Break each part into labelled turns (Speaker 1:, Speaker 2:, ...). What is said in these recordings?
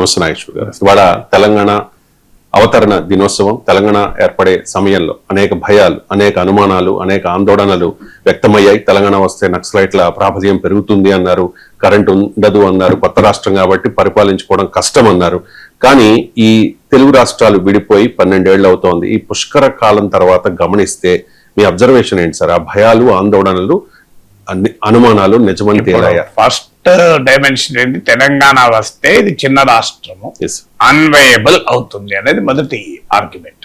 Speaker 1: నమస్తే నాగేశ్వర్ గారు. ఇవాళ తెలంగాణ అవతరణ దినోత్సవం. తెలంగాణ ఏర్పడే సమయంలో అనేక భయాలు, అనేక అనుమానాలు, అనేక ఆందోళనలు వ్యక్తమయ్యాయి. తెలంగాణ వస్తే నక్సలైట్ల ప్రాబల్యం పెరుగుతుంది అన్నారు, కరెంటు ఉండదు అన్నారు, కొత్త రాష్ట్రం కాబట్టి పరిపాలించుకోవడం కష్టం అన్నారు. కానీ ఈ తెలుగు రాష్ట్రాలు విడిపోయి 12 ఏళ్ళు అవుతోంది. ఈ పుష్కర కాలం తర్వాత గమనిస్తే మీ అబ్జర్వేషన్ ఏంటి సార్? ఆ భయాలు, ఆందోళనలు, అనుమానాలు నిజమని తేలాయా?
Speaker 2: ఫస్ట్ డైమెన్షన్ ఏంటి, తెలంగాణ వస్తే ఇది చిన్న రాష్ట్రము, అన్వయబుల్ అవుతుంది అనేది మొదటి ఆర్గ్యుమెంట్.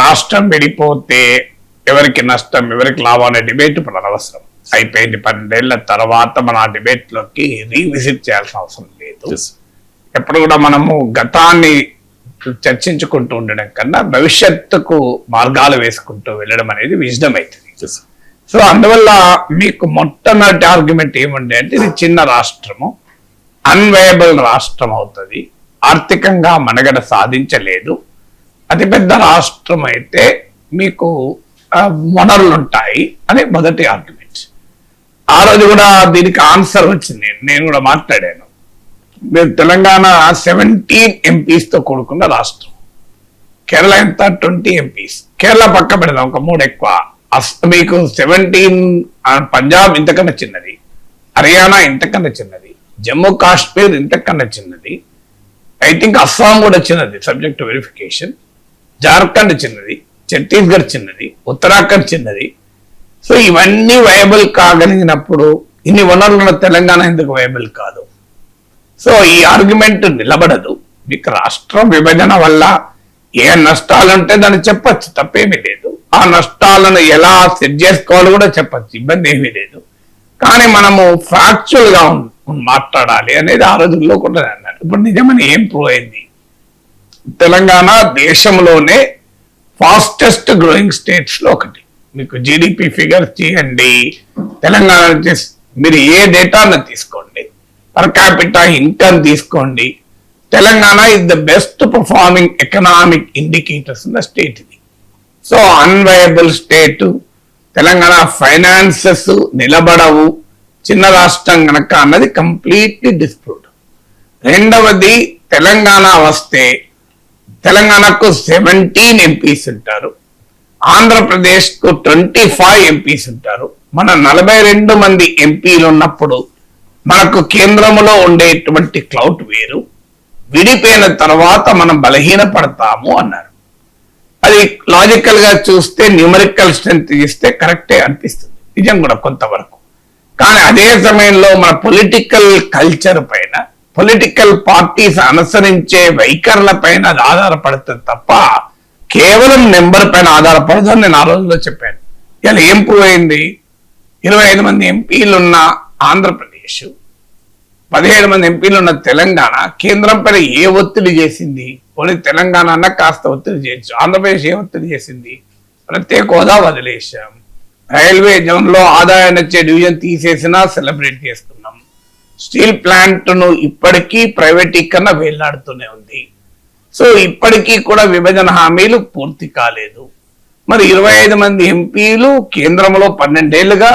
Speaker 2: రాష్ట్రం విడిపోతే ఎవరికి నష్టం, ఎవరికి లాభం అనే డిబేట్ ఇప్పుడు అనవసరం, అయిపోయింది. 12 ఏళ్ల తర్వాత మన ఆ డిబేట్ లోకి రీవిజిట్ చేయాల్సిన అవసరం లేదు. ఎప్పుడు కూడా మనము గతాన్ని చర్చించుకుంటూ ఉండడం కన్నా భవిష్యత్తుకు మార్గాలు వేసుకుంటూ వెళ్ళడం అనేది విజ్డమ్ అవుతుంది. సో అందువల్ల మీకు మొట్టమొదటి ఆర్గ్యుమెంట్ ఏముండే అంటే ఇది చిన్న రాష్ట్రము, అన్వయబుల్ రాష్ట్రం అవుతుంది, ఆర్థికంగా మనుగడ సాధించలేదు. అతిపెద్ద రాష్ట్రం అయితే మీకు వనరులు ఉంటాయి అని మొదటి ఆర్గ్యుమెంట్. ఆ రోజు కూడా దీనికి ఆన్సర్ వచ్చింది, నేను కూడా మాట్లాడాను. మీరు తెలంగాణ 17 ఎంపీస్ తో కూడుకున్న రాష్ట్రం, కేరళ ఎంత 20 ఎంపీస్. కేరళ పక్క పెడదాం, ఒక 3 ఎక్కువ. మీకు 17, పంజాబ్ ఇంతకన్నా చిన్నది, హర్యానా ఇంతకన్నా చిన్నది, జమ్మూ కాశ్మీర్ ఇంతకన్నా చిన్నది, ఐ థింక్ అస్సాం కూడా చిన్నది సబ్జెక్ట్ టు వెరిఫికేషన్, జార్ఖండ్ చిన్నది, ఛత్తీస్గఢ్ చిన్నది, ఉత్తరాఖండ్ చిన్నది. సో ఇవన్నీ వయబుల్ కాగలిగినప్పుడు ఇన్ని వనరులున్న తెలంగాణ ఎందుకు వయబుల్ కాదు? సో ఈ ఆర్గ్యుమెంట్ నిలబడదు. మీకు రాష్ట్రం విభజన వల్ల ఏ నష్టాలు ఉంటే దాన్ని చెప్పచ్చు, తప్పేమీ లేదు. ఆ నష్టాలను ఎలా సెట్ చేసుకోవాలో కూడా చెప్పచ్చు, ఇబ్బంది ఏమీ లేదు. కానీ మనము ఫ్యాక్చువల్ గా మాట్లాడాలి అనేది ఆ రోజుల్లో కూడా అన్నారు. ఇప్పుడు నిజమని ఏం ప్రూవ్ అయింది? తెలంగాణ దేశంలోనే ఫాస్టెస్ట్ గ్రోయింగ్ స్టేట్స్ లో ఒకటి. మీకు జీడిపి ఫిగర్స్ చేయండి, తెలంగాణ మీరు ఏ డేటాను తీసుకోండి, పర్ క్యాపిటల్ ఇన్కమ్ తీసుకోండి, Telangana is the best performing economic indicators in the state. ఇది so unviable state. Telangana finances నిలబడవు చిన్న రాష్ట్రం గనక అన్నది కంప్లీట్లీ డిస్ప్రూవ్డ్. రెండవది, తెలంగాణ వస్తే తెలంగాణకు 17 ఎంపీస్ ఉంటారు, ఆంధ్రప్రదేశ్ కు 25 ఎంపీస్ ఉంటారు. మన 42 మంది ఎంపీలు ఉన్నప్పుడు మనకు కేంద్రంలో ఉండేటువంటి క్లౌట్ వేరు, విడిపోయిన తర్వాత మనం బలహీన పడతాము అన్నారు. అది లాజికల్ గా చూస్తే న్యూమరికల్ స్ట్రెంత్ ఇస్తే కరెక్టే అనిపిస్తుంది, నిజం కూడా కొంతవరకు. కానీ అదే సమయంలో మన పొలిటికల్ కల్చర్ పైన, పొలిటికల్ పార్టీస్ అనుసరించే వైఖరుల పైన అది ఆధారపడుతుంది తప్ప కేవలం నెంబర్ పైన ఆధారపడదు అని నేను ఆ రోజుల్లో చెప్పాను. ఇలా ఏం ప్రూవ్ అయింది? 25 మంది ఎంపీలున్న ఆంధ్రప్రదేశ్, 17 మంది ఎంపీలు ఉన్న తెలంగాణ కేంద్రం పైన ఏ ఒత్తిడి చేసింది? పోనీ తెలంగాణ అన్న కాస్త ఒత్తిడి చేయొచ్చు. ఆంధ్రప్రదేశ్ ఏ ఒత్తిడి చేసింది? ప్రత్యేక హోదా వదిలేశాం, రైల్వే జోన్ లో ఆదాయాన్ని వచ్చే డివిజన్ తీసేసినా సెలబ్రేట్ చేసుకున్నాం, స్టీల్ ప్లాంట్ ను ఇప్పటికీ ప్రైవేటీకరణ వేలాడుతూనే ఉంది. సో ఇప్పటికీ కూడా విభజన హామీలు పూర్తి కాలేదు. మరి 25 మంది ఎంపీలు కేంద్రంలో 12 ఏళ్లుగా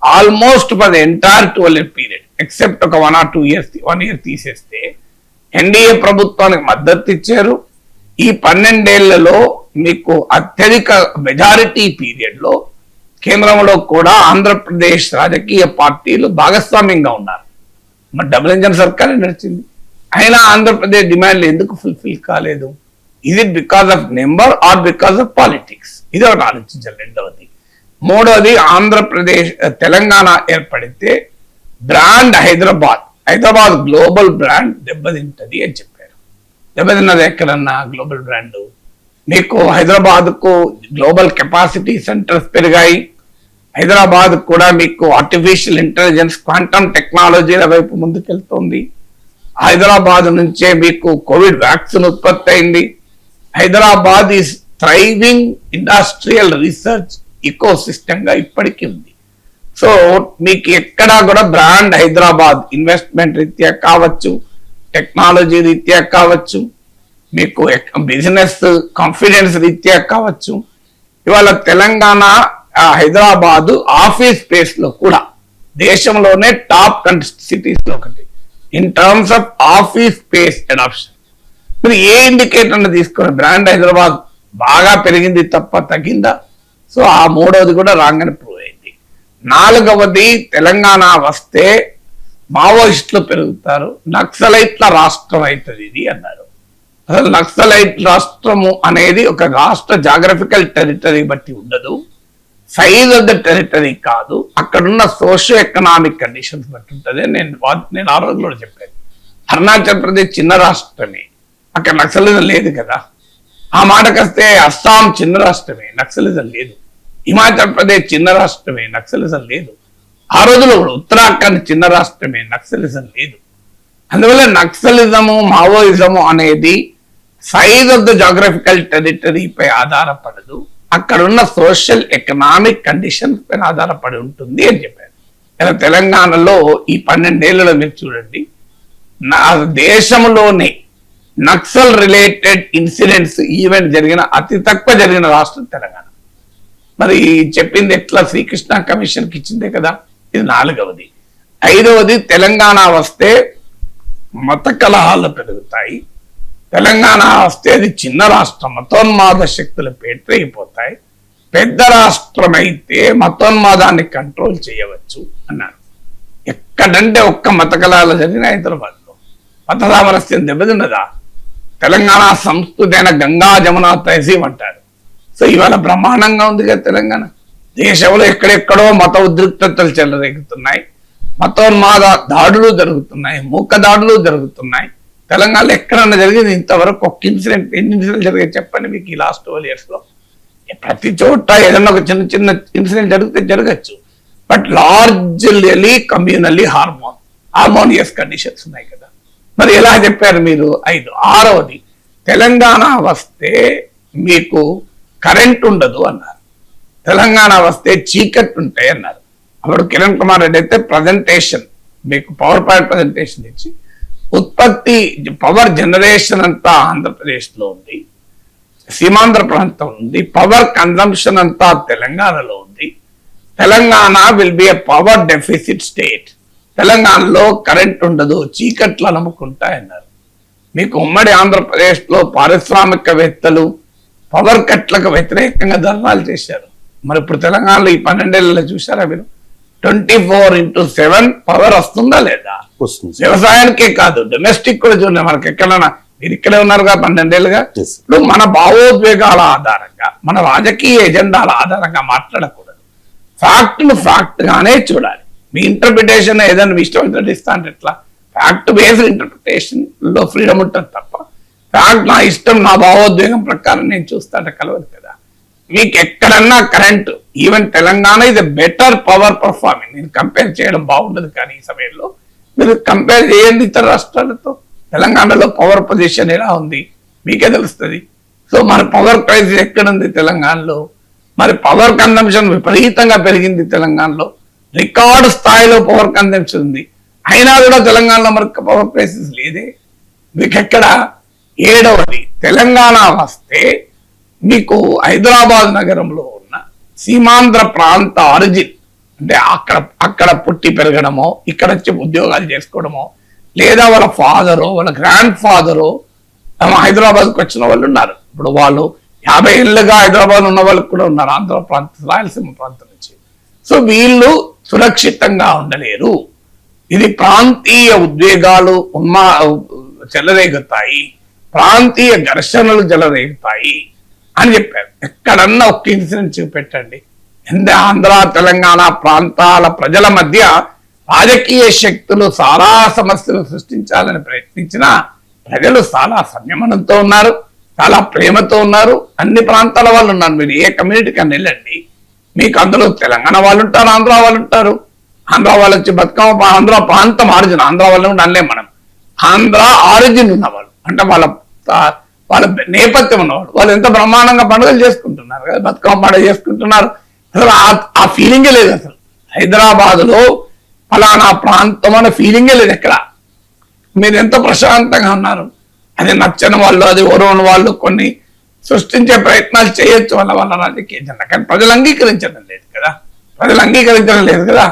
Speaker 2: almost for the entire 12 year period except ఒక 1 or 2 years, 1 year తీసేస్తే ఎన్డీఏ ప్రభుత్వానికి మద్దతు ఇచ్చారు. ఈ 12 ఏళ్లలో మీకు అత్యధిక మెజారిటీ పీరియడ్ లో కేంద్రంలో కూడా ఆంధ్రప్రదేశ్ రాజకీయ పార్టీలు భాగస్వామ్యంగా ఉన్నారు. మరి డబుల్ ఇంజన్ సర్కార్ నడిచింది, అయినా ఆంధ్రప్రదేశ్ డిమాండ్లు ఎందుకు ఫుల్ఫిల్ కాలేదు? Is it because of number or because of politics? ఇది ఒకటి ఆలోచించాలి. రెండవది. మూడవది, ఆంధ్రప్రదేశ్ తెలంగాణ ఏర్పడితే బ్రాండ్ హైదరాబాద్ గ్లోబల్ బ్రాండ్ దెబ్బతింటది అని చెప్పారు. దెబ్బతిన్నది ఎక్కడన్నా గ్లోబల్ బ్రాండ్? మీకు హైదరాబాద్ కు గ్లోబల్ కెపాసిటీ సెంటర్స్ పెరిగాయి. హైదరాబాద్ కూడా మీకు ఆర్టిఫిషియల్ ఇంటెలిజెన్స్, క్వాంటమ్ టెక్నాలజీల వైపు ముందుకెళ్తోంది. హైదరాబాద్ నుంచే మీకు కోవిడ్ వ్యాక్సిన్ ఉత్పత్తి అయింది. Hyderabad is thriving industrial research eco system గా ఇప్పటికీ ఉంది. సో మీకు ఎక్కడా కూడా బ్రాండ్ హైదరాబాద్ ఇన్వెస్ట్మెంట్ రీత్యా కావచ్చు, టెక్నాలజీ రీత్యా కావచ్చు, మీకు బిజినెస్ కాన్ఫిడెన్స్ రీత్యా కావచ్చు, ఇవాళ తెలంగాణ హైదరాబాదు ఆఫీస్ స్పేస్ లో కూడా దేశంలోనే టాప్ సిటీస్ లో ఒకటి. In terms of office space adoption. మీరు ఏ ఇండికేటర్ తీసుకోండి, బ్రాండ్ హైదరాబాద్ బాగా పెరిగింది తప్ప తగ్గిందా? సో ఆ మూడవది కూడా రాంగ్ అని ప్రూవ్ అయింది. నాలుగవది, తెలంగాణ వస్తే మావోయిస్టులు పెరుగుతారు, నక్సలైట్ల రాష్ట్రం అవుతుంది ఇది అన్నారు. అసలు నక్సలైట్ రాష్ట్రము అనేది ఒక రాష్ట్ర జాగ్రఫికల్ టెరిటరీ బట్టి ఉండదు, సైజ్ ఆఫ్ ద టెరిటరీ కాదు, అక్కడున్న సోషియో ఎకనామిక్ కండిషన్స్ బట్టి ఉంటుంది. నేను ఆ రోజు కూడా చెప్పాను. అరుణాచల్ ప్రదేశ్ చిన్న రాష్ట్రమే, అక్కడ నక్సలిజం లేదు కదా. ఆ మాటకొస్తే అస్సాం చిన్న రాష్ట్రమే, నక్సలిజం లేదు. హిమాచల్ ప్రదేశ్ చిన్న రాష్ట్రమే, నక్సలిజం లేదు. ఆ రోజులో కూడా ఉత్తరాఖండ్ చిన్న రాష్ట్రమే, నక్సలిజం లేదు. అందువల్ల నక్సలిజము మావోయిజము అనేది సైజ్ ఆఫ్ ద జాగ్రఫికల్ టెరిటరీపై ఆధారపడదు, అక్కడున్న సోషల్ ఎకనామిక్ కండిషన్స్ పైన ఆధారపడి ఉంటుంది అని చెప్పారు. ఇలా తెలంగాణలో ఈ 12 ఏళ్లలో మీరు చూడండి, నా దేశంలోనే నక్సల్ రిలేటెడ్ ఇన్సిడెంట్స్ ఈవెంట్ జరిగిన అతి తక్కువ జరిగిన రాష్ట్రం తెలంగాణ. మరి చెప్పింది ఎట్లా శ్రీకృష్ణ కమిషన్కి ఇచ్చిందే కదా. ఇది నాలుగవది. ఐదవది, తెలంగాణ వస్తే మత కలహాలు పెరుగుతాయి. తెలంగాణ వస్తే అది చిన్న రాష్ట్రం, మతోన్మాద శక్తులు పేటరైపోతాయి. పెద్ద రాష్ట్రం అయితే మతోన్మాదాన్ని కంట్రోల్ చేయవచ్చు అన్నారు. ఎక్కడంటే ఒక్క మత కలహాలు జరిగిన హైదరాబాద్లో మత సామరస్యం దెబ్బతిన్నదా? తెలంగాణ సంస్కృతి అయిన గంగా జమున తహసీం అంటారు. సో ఇవాళ బ్రహ్మాండంగా ఉంది కదా తెలంగాణ. దేశంలో ఎక్కడెక్కడో మత ఉద్రిక్తతలు చెలరేగుతున్నాయి, మతోన్మాద దాడులు జరుగుతున్నాయి, మూక దాడులు జరుగుతున్నాయి. తెలంగాణలో ఎక్కడన్నా జరిగింది ఇంతవరకు ఒక్క ఇన్సిడెంట్? ఎన్ని ఇన్సిడెంట్ జరిగాయి చెప్పండి మీకు ఈ లాస్ట్ 12 years లో? ప్రతి చోట ఏదన్నా ఒక చిన్న చిన్న ఇన్సిడెంట్ జరిగితే జరగచ్చు, but largely communally harmonious conditions ఉన్నాయి కదా. మరి ఎలా చెప్పారు మీరు? 5. ఆరవది, తెలంగాణ వస్తే మీకు కరెంట్ ఉండదు అన్నారు. తెలంగాణ వస్తే చీకట్లు ఉంటాయి అన్నారు. అప్పుడు కిరణ్ కుమార్ రెడ్డి అయితే ప్రజెంటేషన్ మీకు పవర్ పాయింట్ ప్రజెంటేషన్ ఇచ్చి, ఉత్పత్తి పవర్ జనరేషన్ అంతా ఆంధ్రప్రదేశ్లో ఉంది, సీమాంధ్ర ప్రాంతం ఉంది, పవర్ కన్జంప్షన్ అంతా తెలంగాణలో ఉంది, Telangana will be a power deficit state, తెలంగాణలో కరెంట్ ఉండదు, చీకట్లు నమ్ముకుంటాయన్నారు. మీకు ఉమ్మడి ఆంధ్రప్రదేశ్లో పారిశ్రామికవేత్తలు పవర్ కట్లకు వ్యతిరేకంగా ధర్నాలు చేశారు. మరి ఇప్పుడు తెలంగాణలో ఈ 12 ఏళ్లలో చూసారా మీరు? 24/7 పవర్ వస్తుందా లేదా? వ్యవసాయానికే కాదు, డొమెస్టిక్ కూడా చూడండి. మనకి ఎక్కడైనా మీరు ఇక్కడే ఉన్నారుగా 12 ఏళ్ళుగా. ఇప్పుడు మన భావోద్వేగాల ఆధారంగా, మన రాజకీయ ఎజెండాల ఆధారంగా మాట్లాడకూడదు. ఫ్యాక్ట్ను ఫ్యాక్ట్ గానే చూడాలి. మీ ఇంటర్ప్రిటేషన్ ఏదైనా మీ ఇష్టం ఇస్తా అంటే ఎట్లా? ఫ్యాక్ట్ బేస్డ్ ఇంటర్ప్రిటేషన్ లో ఫ్రీడమ్ ఉంటుంది తప్ప ఫ్యాక్ట్ నా ఇష్టం నా భావోద్వేగం ప్రకారం నేను చూస్తా అంటే కలవదు కదా. మీకు ఎక్కడన్నా కరెంటు, ఈవెన్ తెలంగాణ ఇది బెటర్ పవర్ పర్ఫార్మింగ్. నేను కంపేర్ చేయడం బాగుండదు, కానీ ఈ సమయంలో మీరు కంపేర్ చేయండి ఇతర రాష్ట్రాలతో. తెలంగాణలో పవర్ పొజిషన్ ఎలా ఉంది మీకే తెలుస్తుంది. సో మన పవర్ క్రైసిస్ ఎక్కడుంది తెలంగాణలో? మరి పవర్ కన్జంప్షన్ విపరీతంగా పెరిగింది తెలంగాణలో, రికార్డు స్థాయిలో పవర్ కన్జంప్షన్ ఉంది. అయినా కూడా తెలంగాణలో మరి పవర్ క్రైసిస్ లేదే. మీకు ఎక్కడ? 7వది, తెలంగాణ వస్తే మీకు హైదరాబాద్ నగరంలో ఉన్న సీమాంధ్ర ప్రాంత ఆరిజిన్ అంటే అక్కడ పుట్టి పెరగడమో, ఇక్కడ వచ్చి ఉద్యోగాలు చేసుకోవడమో, లేదా వాళ్ళ ఫాదరో వాళ్ళ గ్రాండ్ ఫాదరో హైదరాబాద్కి వచ్చిన వాళ్ళు ఉన్నారు. ఇప్పుడు వాళ్ళు 50 ఏళ్ళుగా హైదరాబాద్ ఉన్న వాళ్ళు కూడా ఉన్నారు, ఆంధ్ర ప్రాంతం, రాయలసీమ ప్రాంతం నుంచి. సో వీళ్ళు సురక్షితంగా ఉండలేరు. ఇది ప్రాంతీయ ఉద్వేగాలు చెలరేగుతాయి, ప్రాంతీయ ఘర్షణలు చెలరేగుతాయి అని చెప్పారు. ఎక్కడన్నా ఒక్క ఇన్సిడెంట్ చూపెట్టండి. ఎంత ఆంధ్ర తెలంగాణ ప్రాంతాల ప్రజల మధ్య రాజకీయ శక్తులు చాలా సమస్యలు సృష్టించాలని ప్రయత్నించినా ప్రజలు చాలా సంయమనంతో ఉన్నారు, చాలా ప్రేమతో ఉన్నారు. అన్ని ప్రాంతాల వాళ్ళు ఉన్నారు. మీరు ఏ కమ్యూనిటీకి అని వెళ్ళండి, మీకు అందులో తెలంగాణ వాళ్ళు ఉంటారు, ఆంధ్ర వాళ్ళు ఉంటారు. ఆంధ్ర వాళ్ళు వచ్చి బతుకమ్మ, ఆంధ్ర ప్రాంతం ఆరిజిన్, ఆంధ్ర వాళ్ళు కూడా అనలేం మనం. ఆంధ్ర ఆరిజిన్ ఉన్నవాళ్ళు అంటే వాళ్ళ నేపథ్యం ఉన్నవాళ్ళు, వాళ్ళు ఎంత బ్రహ్మాండంగా పండుగలు చేసుకుంటున్నారు కదా, బతుకమ్మ పండుగ చేసుకుంటున్నారు. అసలు ఆ ఫీలింగే లేదు. అసలు హైదరాబాద్లో ఫలానా ప్రాంతం అనే ఫీలింగే లేదు ఎక్కడ. మీరు ఎంత ప్రశాంతంగా ఉన్నారు. అది నచ్చని వాళ్ళు, అది ఓరవని వాళ్ళు కొన్ని సృష్టించే ప్రయత్నాలు చేయొచ్చు వాళ్ళ రాజకీయ జెండా, కానీ ప్రజలు అంగీకరించడం లేదు కదా.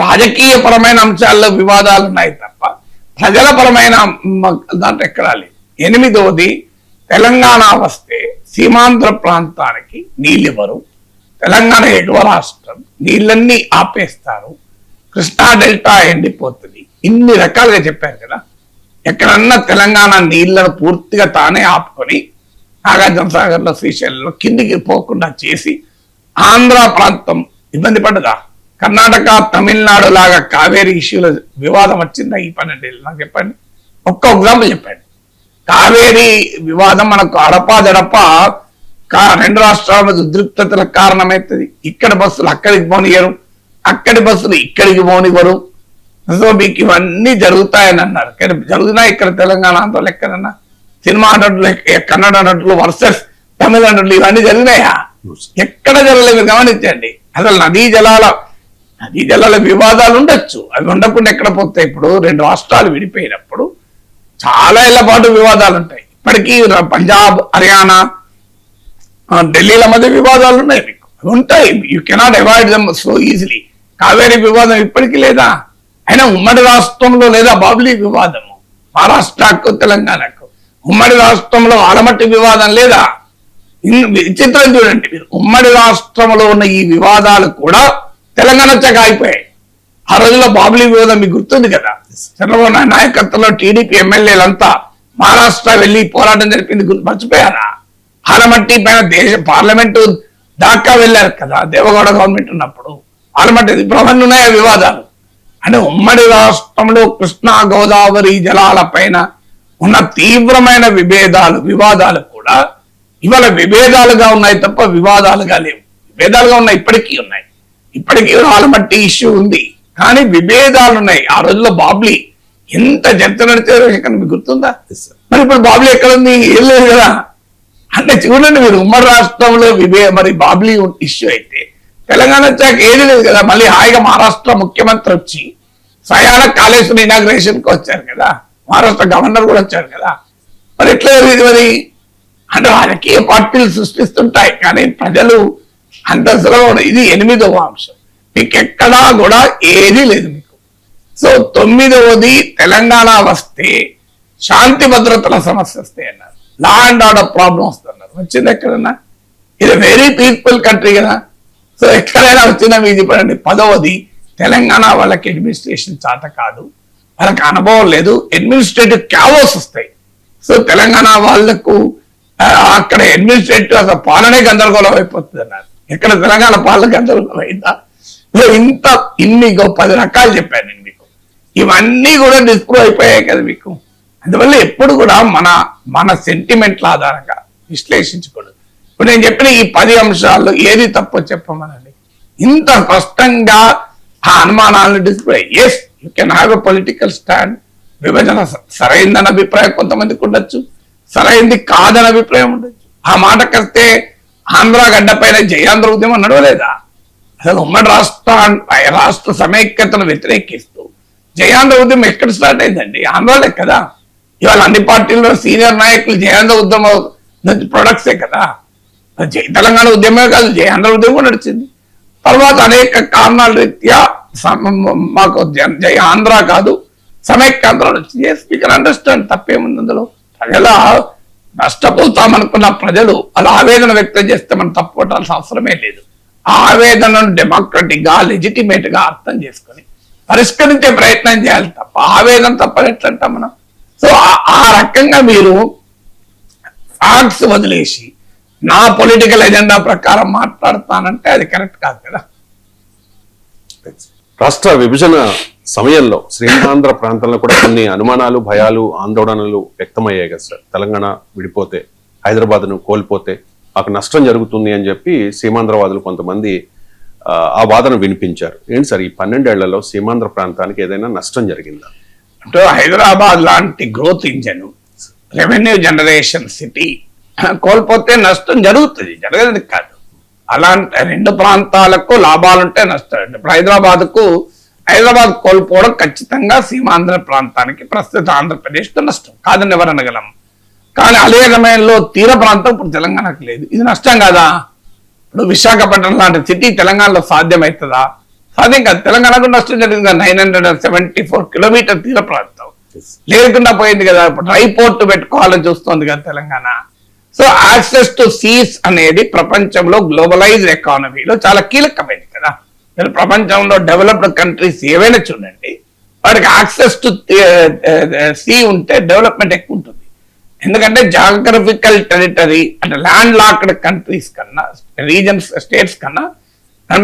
Speaker 2: రాజకీయ పరమైన అంశాల్లో వివాదాలు ఉన్నాయి తప్ప ప్రజల పరమైన దాంట్లో ఎక్కడాలి. 8వది తెలంగాణ వస్తే సీమాంధ్ర ప్రాంతానికి నీళ్ళు ఇవ్వరు, తెలంగాణ ఎగువ రాష్ట్రం నీళ్ళన్నీ ఆపేస్తారు, కృష్ణా డెల్టా ఎండిపోతుంది. ఇన్ని రకాలుగా చెప్పారు కదా. ఎక్కడన్నా తెలంగాణ నీళ్లను పూర్తిగా తానే ఆపుకొని నాగార్జున సాగర్లో శ్రీశైలంలో కిందికి పోకుండా చేసి ఆంధ్ర ప్రాంతం ఇబ్బంది పడ్డదా? కర్ణాటక తమిళనాడు లాగా కావేరీ ఇష్యూలో వివాదం వచ్చిందా ఈ 12 ఏళ్ళు? నాకు చెప్పండి, ఒక్క ఎగ్జాంపుల్ చెప్పండి. కావేరీ వివాదం మనకు అడపాదడప 2 రాష్ట్రాల మధ్య ఉద్రిక్తతలకు కారణమవుతుంది. ఇక్కడ బస్సులు అక్కడికి పోనియరు, అక్కడి బస్సులు ఇక్కడికి పోనివ్వరు. సో మీకు ఇవన్నీ జరుగుతాయని అన్నారు. కానీ జరుగుతున్నా ఇక్కడ తెలంగాణ ఆంధ్రలో ఎక్కడన్నా సినిమా నటులు, కన్నడ నటులు వర్సెస్ తమిళ నటులు ఇవన్నీ జరిగినాయా? ఎక్కడ జరగలేదు. గమనించండి. అసలు నదీ జలాల వివాదాలు ఉండొచ్చు, అవి ఉండకుండా ఎక్కడ పోతాయి? ఇప్పుడు 2 రాష్ట్రాలు విడిపోయినప్పుడు చాలా ఏళ్ల పాటు వివాదాలు ఉంటాయి. ఇప్పటికీ పంజాబ్, హర్యానా, ఢిల్లీల మధ్య వివాదాలు ఉన్నాయి, మీకు ఉంటాయి. You cannot avoid them so easily. Kaveri వివాదం ఇప్పటికీ లేదా? అయినా ఉమ్మడి రాష్ట్రంలో లేదా బాబ్లీ వివాదము? మహారాష్ట్రకు తెలంగాణకు ఉమ్మడి రాష్ట్రంలో ఆలమట్టి వివాదం లేదా? విచిత్రం చూడండి మీరు, ఉమ్మడి రాష్ట్రంలో ఉన్న ఈ వివాదాలు కూడా తెలంగాణ వచ్చాక ఆగిపోయాయి. ఆ రోజుల్లో బాబ్లీ వివాదం మీకు గుర్తుంది కదా. చంద్రబాబు నాయుడు నాయకత్వంలో టీడీపీ ఎమ్మెల్యేలంతా మహారాష్ట్ర వెళ్లి పోరాటం జరిపింది మర్చిపోయారా? ఆలమట్టి పైన దేశ పార్లమెంటు దాకా వెళ్ళారు కదా దేవగౌడ గవర్నమెంట్ ఉన్నప్పుడు. ఆలమట్టి ఇప్పుడు అవన్నీ ఉన్నాయా వివాదాలు? అంటే ఉమ్మడి రాష్ట్రంలో కృష్ణా గోదావరి జలాల పైన ఉన్న తీవ్రమైన వివాదాలు కూడా ఇవాళ విభేదాలుగా ఉన్నాయి తప్ప వివాదాలుగా లేవు. విభేదాలుగా ఉన్నాయి, ఇప్పటికీ ఉన్నాయి. ఇప్పటికీ ఆలమట్టి ఇష్యూ ఉంది, కానీ విభేదాలు ఉన్నాయి. ఆ రోజుల్లో బాబ్లీ ఎంత చర్చ నడిచారో మీకు గుర్తుందా? మరి ఇప్పుడు బాబ్లీ ఎక్కడ ఉంది? ఏం లేదు కదా. అంటే చూడండి మీరు, ఉమ్మడి రాష్ట్రంలో మరి బాబ్లీ ఇష్యూ అయితే తెలంగాణ వచ్చాక ఏది లేదు కదా. మళ్ళీ హాయిగా మహారాష్ట్ర ముఖ్యమంత్రి వచ్చి స్వయాన కాళేశ్వరం ఇనాగ్రేషన్ కి వచ్చారు కదా, మహారాష్ట్ర గవర్నర్ కూడా వచ్చారు కదా. మరి ఎట్లా జరిగింది మరి? అంటే రాజకీయ పార్టీలు సృష్టిస్తుంటాయి, కానీ ప్రజలు అంత సులభం. ఇది 8వ అంశం. మీకు ఎక్కడా కూడా ఏదీ లేదు మీకు. సో 9వది తెలంగాణ వస్తే శాంతి భద్రతల సమస్య వస్తాయి అన్నారు, లా అండ్ ఆర్డర్ ప్రాబ్లం వస్తున్నారు. వచ్చింది ఎక్కడన్నా? ఇది వెరీ పీస్ఫుల్ కంట్రీ కదా. సో ఎక్కడైనా వచ్చిందా మీకు చెప్పండి. 10వది తెలంగాణ వాళ్ళకి అడ్మినిస్ట్రేషన్ చేత కాదు, వాళ్ళకి అనుభవం లేదు, అడ్మినిస్ట్రేటివ్ క్యావోస్ వస్తాయి. సో తెలంగాణ వాళ్లకు అక్కడ అడ్మినిస్ట్రేటివ్ అసలు పాలనే గందరగోళం అయిపోతుంది అన్నారు. ఎక్కడ తెలంగాణ పాలన గందరగోళం అయిందా? ఇన్ని 10 రకాలు చెప్పాను నేను మీకు. ఇవన్నీ కూడా డిస్ప్రూవ్ అయిపోయాయి కదా మీకు. అందువల్ల ఎప్పుడు కూడా మన సెంటిమెంట్ల ఆధారంగా విశ్లేషించకూడదు. ఇప్పుడు నేను చెప్పిన ఈ 10 అంశాల్లో ఏది తప్పో చెప్పమనండి. ఇంత స్పష్టంగా ఆ అనుమానాలను display. Yes, you can have a political stand. విభజన సరైందన్న అభిప్రాయం కొంతమందికి ఉండొచ్చు, సరైంది కాదని అభిప్రాయం ఉండొచ్చు. ఆ మాటకొస్తే ఆంధ్ర గడ్డ పైన జయాంధ్ర ఉద్యమం నడవలేదా? అసలు ఉమ్మడి రాష్ట్ర సమైక్యతను వ్యతిరేకిస్తూ జయాంధ్ర ఉద్యమం ఎక్కడ స్టార్ట్ అయిందండి? ఆంధ్రలే కదా. ఇవాళ అన్ని పార్టీల్లో సీనియర్ నాయకులు జయాంధ్ర ఉద్యమం ప్రొడక్ట్సే కదా. తెలంగాణ ఉద్యమే కాదు, జయాంధ్ర ఉద్యమం నడిచింది. తర్వాత అనేక కారణాల రీత్యా మాకు జయ ఆంధ్ర కాదు సమైక్యాంధ్ర వచ్చింది. వీ కెన్ అండర్స్టాండ్, తప్పేముంది అందులో. ప్రజల నష్టపోతామనుకున్న ప్రజలు అలా ఆవేదన వ్యక్తం చేస్తే మనం తప్పుకోవాల్సిన అవసరమే లేదు. ఆ ఆవేదనను డెమోక్రటిక్ గా, లెజిటిమేట్ గా అర్థం చేసుకొని పరిష్కరించే ప్రయత్నం చేయాలి తప్ప ఆవేదన తప్పనట్లంటాం మనం. సో ఆ రకంగా మీరు ఫ్యాక్ట్స్ వదిలేసి నా పొలిటికల్ ఎజెండా ప్రకారం మాట్లాడతానంటే అది కరెక్ట్ కాదు కదా.
Speaker 1: రాష్ట్ర విభజన సమయంలో శ్రీమాంధ్ర ప్రాంతంలో కూడా కొన్ని అనుమానాలు, భయాలు, ఆందోళనలు వ్యక్తమయ్యాయి కదా సార్. తెలంగాణ విడిపోతే, హైదరాబాద్ను కోల్పోతే మాకు నష్టం జరుగుతుంది అని చెప్పి సీమాంధ్రవాదులు కొంతమంది ఆ వాదన వినిపించారు. ఏంటి సార్, ఈ 12 ఏళ్లలో సీమాంధ్ర ప్రాంతానికి ఏదైనా నష్టం జరిగిందా?
Speaker 2: అంటే హైదరాబాద్ లాంటి growth engine, revenue generation city కోల్పోతే నష్టం జరుగుతుంది, జరగదు కాదు. అలాంటి 2 ప్రాంతాలకు లాభాలుంటే నష్టం. ఇప్పుడు హైదరాబాద్ కోల్పోవడం ఖచ్చితంగా సీమాంధ్ర ప్రాంతానికి, ప్రస్తుత ఆంధ్రప్రదేశ్తో నష్టం కాదని ఎవరు అనగలం. కానీ అదే సమయంలో తీర ప్రాంతం ఇప్పుడు తెలంగాణకు లేదు, ఇది నష్టం కాదా? ఇప్పుడు విశాఖపట్నం లాంటి సిటీ తెలంగాణలో సాధ్యమవుతుందా? సాధ్యం కాదు. తెలంగాణకు నష్టం జరిగింది. 974 కిలోమీటర్ తీర ప్రాంతం లేకుండా పోయింది కదా. ఇప్పుడు డ్రై పోర్ట్ పెట్టుకోవాలని చూస్తోంది కదా Telangana. So access to seas అనేది ప్రపంచంలో గ్లోబలైజ్డ్ ఎకానమీలో చాలా కీలకమైనది కదా. మీరు ప్రపంచంలో డెవలప్డ్ కంట్రీస్ ఏవైనా చూడండి, వాడికి యాక్సెస్ టు సీ ఉంటే డెవలప్మెంట్ ఎక్కువ ఉంటుంది. ఎందుకంటే జాగ్రఫికల్ టెరిటరీ అంటే ల్యాండ్ లాక్డ్ కంట్రీస్ కన్నా, రీజన్స్, స్టేట్స్ కన్నా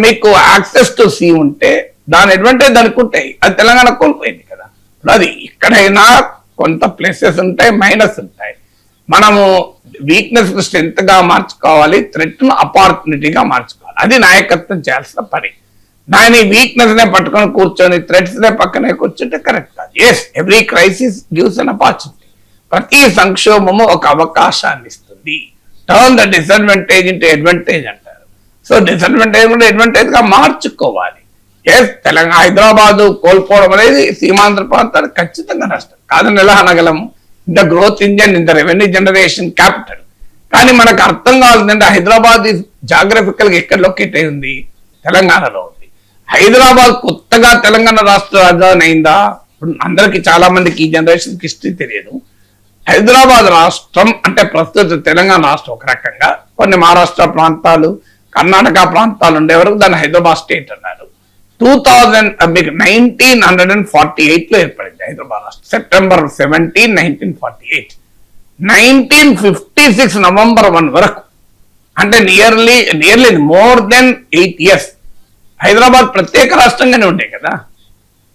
Speaker 2: మీకు యాక్సెస్ టు సీ ఉంటే దాని అడ్వాంటేజ్ దానికి ఉంటాయి. అది తెలంగాణ కోల్పోయింది కదా. అది ఎక్కడైనా కొంత ప్లేసెస్ ఉంటాయి, మైనస్ ఉంటాయి. మనము వీక్నెస్ స్ట్రెంత్ గా మార్చుకోవాలి, థ్రెట్ ను ఆపర్చునిటీగా మార్చుకోవాలి. అది నాయకత్వం చేయాల్సిన పని. దాని వీక్నెస్ నే పట్టుకొని కూర్చొని థ్రెట్స్ నే పక్కనే కూర్చుంటే కరెక్ట్ కాదు. Yes, every crisis gives an opportunity. ప్రతి సంక్షోభము ఒక అవకాశాన్ని ఇస్తుంది. Turn the disadvantage into advantage అంటారు. సో డిసడ్వాంటేజ్ కూడా అడ్వాంటేజ్ గా మార్చుకోవాలి. ఎస్, తెలంగాణ హైదరాబాద్ కోల్పోవడం అనేది సీమాంధ్ర ప్రాంతానికి ఖచ్చితంగా నష్టం కాదని ఎలా అనగలము. ఇంత గ్రోత్ ఇంజన్, ఇంత రెవెన్యూ జనరేషన్ క్యాపిటల్. కానీ మనకు అర్థం కావాలంటే హైదరాబాద్ జాగ్రఫికల్ గా ఎక్కడ లొకేట్ అయి ఉంది, తెలంగాణలో ఉంది. హైదరాబాద్ కొత్తగా తెలంగాణ రాష్ట్ర రాజధాని అయిందా? అందరికి చాలా మందికి ఈ జనరేషన్ హిస్టరీ తెలియదు. హైదరాబాద్ రాష్ట్రం అంటే ప్రస్తుత తెలంగాణ రాష్ట్రం ఒక రకంగా, కొన్ని మహారాష్ట్ర ప్రాంతాలు, కర్ణాటక ప్రాంతాలు ఉండే వరకు దాన్ని హైదరాబాద్ స్టేట్ అన్నారు. 1948 లో ఏర్పడింది హైదరాబాద్ రాష్ట్రం. సెప్టెంబర్ 17, 1948. 1956 నవంబర్ 1 వరకు అంటే nearly more than 8 years Hyderabad ప్రత్యేక రాష్ట్రంగానే ఉండే కదా.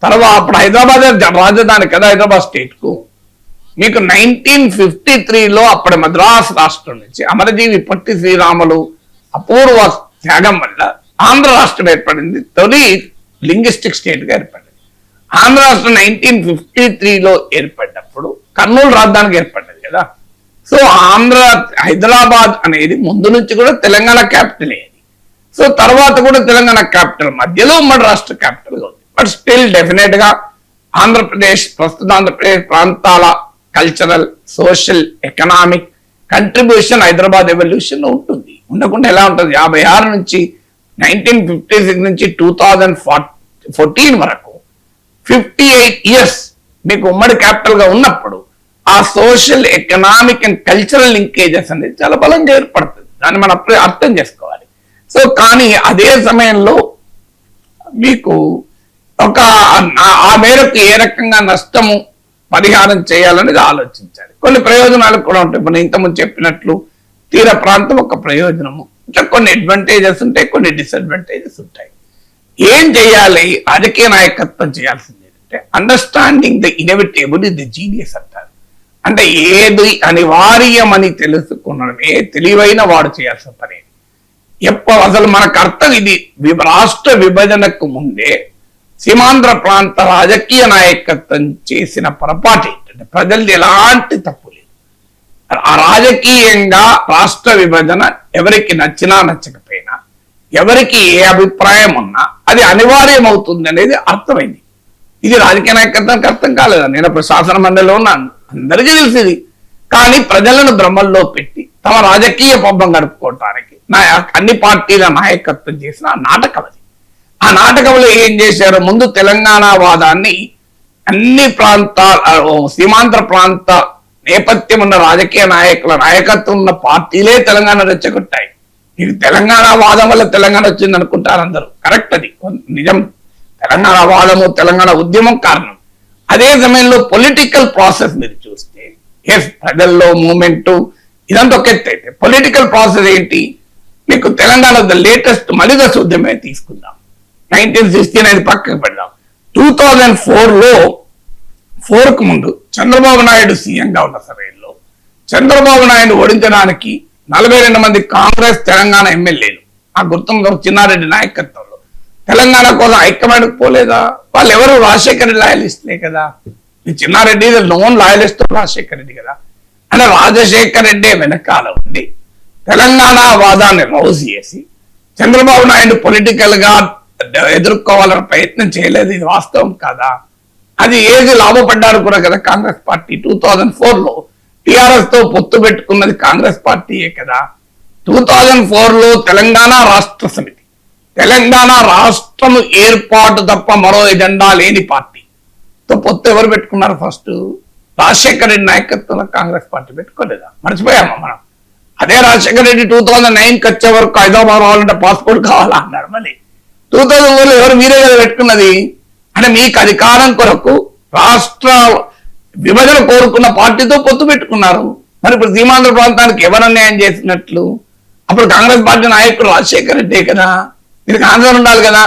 Speaker 2: తర్వాత అప్పుడు హైదరాబాద్ రాజధాని కదా హైదరాబాద్ స్టేట్ కు. మీకు 1953లో అప్పటి మద్రాసు రాష్ట్రం నుంచి అమరజీవి పొట్టి శ్రీరాములు అపూర్వ త్యాగం వల్ల ఆంధ్ర రాష్ట్రం ఏర్పడింది. తొలి లింగ్విస్టిక్ స్టేట్ గా ఏర్పడింది. ఆంధ్ర రాష్ట్రం 1953లో ఏర్పడినప్పుడు కర్నూలు రాజధానికి ఏర్పడ్డది కదా. సో హైదరాబాద్ అనేది ముందు నుంచి కూడా తెలంగాణ క్యాపిటల్ అయ్యేది. సో తర్వాత కూడా తెలంగాణ క్యాపిటల్ మధ్యలో ఉమ్మడి రాష్ట్ర క్యాపిటల్ గా ఉంది. బట్ స్టిల్ డెఫినెట్ గా ఆంధ్రప్రదేశ్, ప్రస్తుత ఆంధ్రప్రదేశ్ ప్రాంతాల cultural, social, economic contribution Hyderabad evolution లో ఉంటుంది. ఉండకుండా ఎలా ఉంటుంది? 56 నుంచి 1956 నుంచి 2014 వరకు 58 years మీకు ఉమ్మడి క్యాపిటల్ గా ఉన్నప్పుడు ఆ social, economic and cultural linkages అనేది చాలా బలంగా ఏర్పడుతుంది. దాన్ని మనం అప్పుడే అర్థం చేసుకోవాలి. సో కానీ అదే సమయంలో మీకు ఒక ఆ మేరకు ఏ రకంగా నష్టము పరిహారం చేయాలనేది ఆలోచించాలి. కొన్ని ప్రయోజనాలు కూడా ఉంటాయి. మనం ఇంతకుముందు చెప్పినట్లు తీర ప్రాంతం ఒక ప్రయోజనము, ఇంకా కొన్ని అడ్వాంటేజెస్ ఉంటాయి, కొన్ని డిసడ్వాంటేజెస్ ఉంటాయి. ఏం చేయాలి? రాజకీయ నాయకత్వం చేయాల్సింది ఏంటంటే understanding the inevitable is the genius అంటారు. అంటే ఏది అనివార్యమని తెలుసుకున్నమే తెలివైన వాడు చేయాల్సిన పని. అసలు మనకు అర్థం ఇది. రాష్ట్ర విభజనకు ముందే సీమాంధ్ర ప్రాంత రాజకీయ నాయకత్వం చేసిన పొరపాటు ఏంటంటే ప్రజలది ఎలాంటి తప్పు లేదు. ఆ రాజకీయంగా రాష్ట్ర విభజన ఎవరికి నచ్చినా నచ్చకపోయినా, ఎవరికి ఏ అభిప్రాయం ఉన్నా అది అనివార్యం అవుతుంది అనేది అర్థమైంది. ఇది రాజకీయ నాయకత్వానికి అర్థం కాలేదా? నేను ఇప్పుడు శాసన మండలిలో ఉన్నాను, అందరికీ తెలిసింది. కానీ ప్రజలను భ్రమల్లో పెట్టి తమ రాజకీయ పబ్బం గడుపుకోవటానికి అన్ని పార్టీల నాయకత్వం చేసిన నాటకం అది. ఆ నాటకంలో ఏం చేశారు? ముందు తెలంగాణ వాదాన్ని అన్ని సీమాంధ్ర ప్రాంత నేపథ్యం ఉన్న రాజకీయ నాయకుల నాయకత్వం ఉన్న పార్టీలే తెలంగాణ రెచ్చగొట్టాయి. ఇది తెలంగాణ వాదం వల్ల తెలంగాణ వచ్చింది అనుకుంటారు అందరూ. కరెక్ట్, అది నిజం. తెలంగాణ వాదము, తెలంగాణ ఉద్యమం కారణం. అదే సమయంలో పొలిటికల్ ప్రాసెస్ మీరు చూస్తే ప్రజల్లో మూమెంట్ ఇదంతా ఒక ఎత్తు. అయితే పొలిటికల్ ప్రాసెస్ ఏంటి? మీకు తెలంగాణ లేటెస్ట్ మలిదశ ఉద్యమే తీసుకుందాం. 1969 పక్కకు పెడదాం. 2004లో 4కు ముందు చంద్రబాబు నాయుడు సీఎంగా ఉన్న సమయంలో చంద్రబాబు నాయుడు ఓడించడానికి 42 మంది కాంగ్రెస్ తెలంగాణ ఎమ్మెల్యేలు ఆ గుర్తు చిన్నారెడ్డి నాయకత్వంలో తెలంగాణ కోసం హైకమాండ్కి పోలేదా? వాళ్ళు ఎవరు? రాజశేఖర రెడ్డి లాయలిస్టులే కదా. ఈ చిన్నారెడ్డి నోన్ లాయలిస్ట్ రాజశేఖర రెడ్డి కదా. అంటే రాజశేఖర రెడ్డి వెనకాల ఉండి తెలంగాణ వాదాన్ని రౌజ్ చేసి చంద్రబాబు నాయుడు పొలిటికల్ గా ఎదుర్కోవాలని ప్రయత్నం చేయలేదు. ఇది వాస్తవం కాదా? అది ఏది లాభపడ్డారు కూడా కదా కాంగ్రెస్ పార్టీ. 2004లో టిఆర్ఎస్ తో పొత్తు పెట్టుకున్నది కాంగ్రెస్ పార్టీయే కదా. 2004లో తెలంగాణ రాష్ట్ర సమితి, తెలంగాణ రాష్ట్రం ఏర్పాటు తప్ప మరో ఎజెండా లేని పార్టీ. తో పొత్తు ఎవరు పెట్టుకున్నారు? ఫస్ట్ రాజశేఖర రెడ్డి నాయకత్వంలో కాంగ్రెస్ పార్టీ పెట్టుకోలేదా? మర్చిపోయామా మనం? అదే రాజశేఖర రెడ్డి 2009కి వచ్చే వరకు హైదరాబాద్ రావాలంటే పాస్పోర్ట్ కావాలా అన్నారు. మళ్ళీ 2004లో ఎవరు మీరే కదా పెట్టుకున్నది. అంటే మీకు అధికారం కొరకు రాష్ట్ర విభజన కోరుకున్న పార్టీతో పొత్తు పెట్టుకున్నారు. మరి ఇప్పుడు సీమాంధ్ర ప్రాంతానికి ఎవరు అన్యాయం చేసినట్లు? అప్పుడు కాంగ్రెస్ పార్టీ నాయకుడు రాజశేఖర రెడ్డే కదా, మీరు కాంగ్రెస్ ఉండాలి కదా.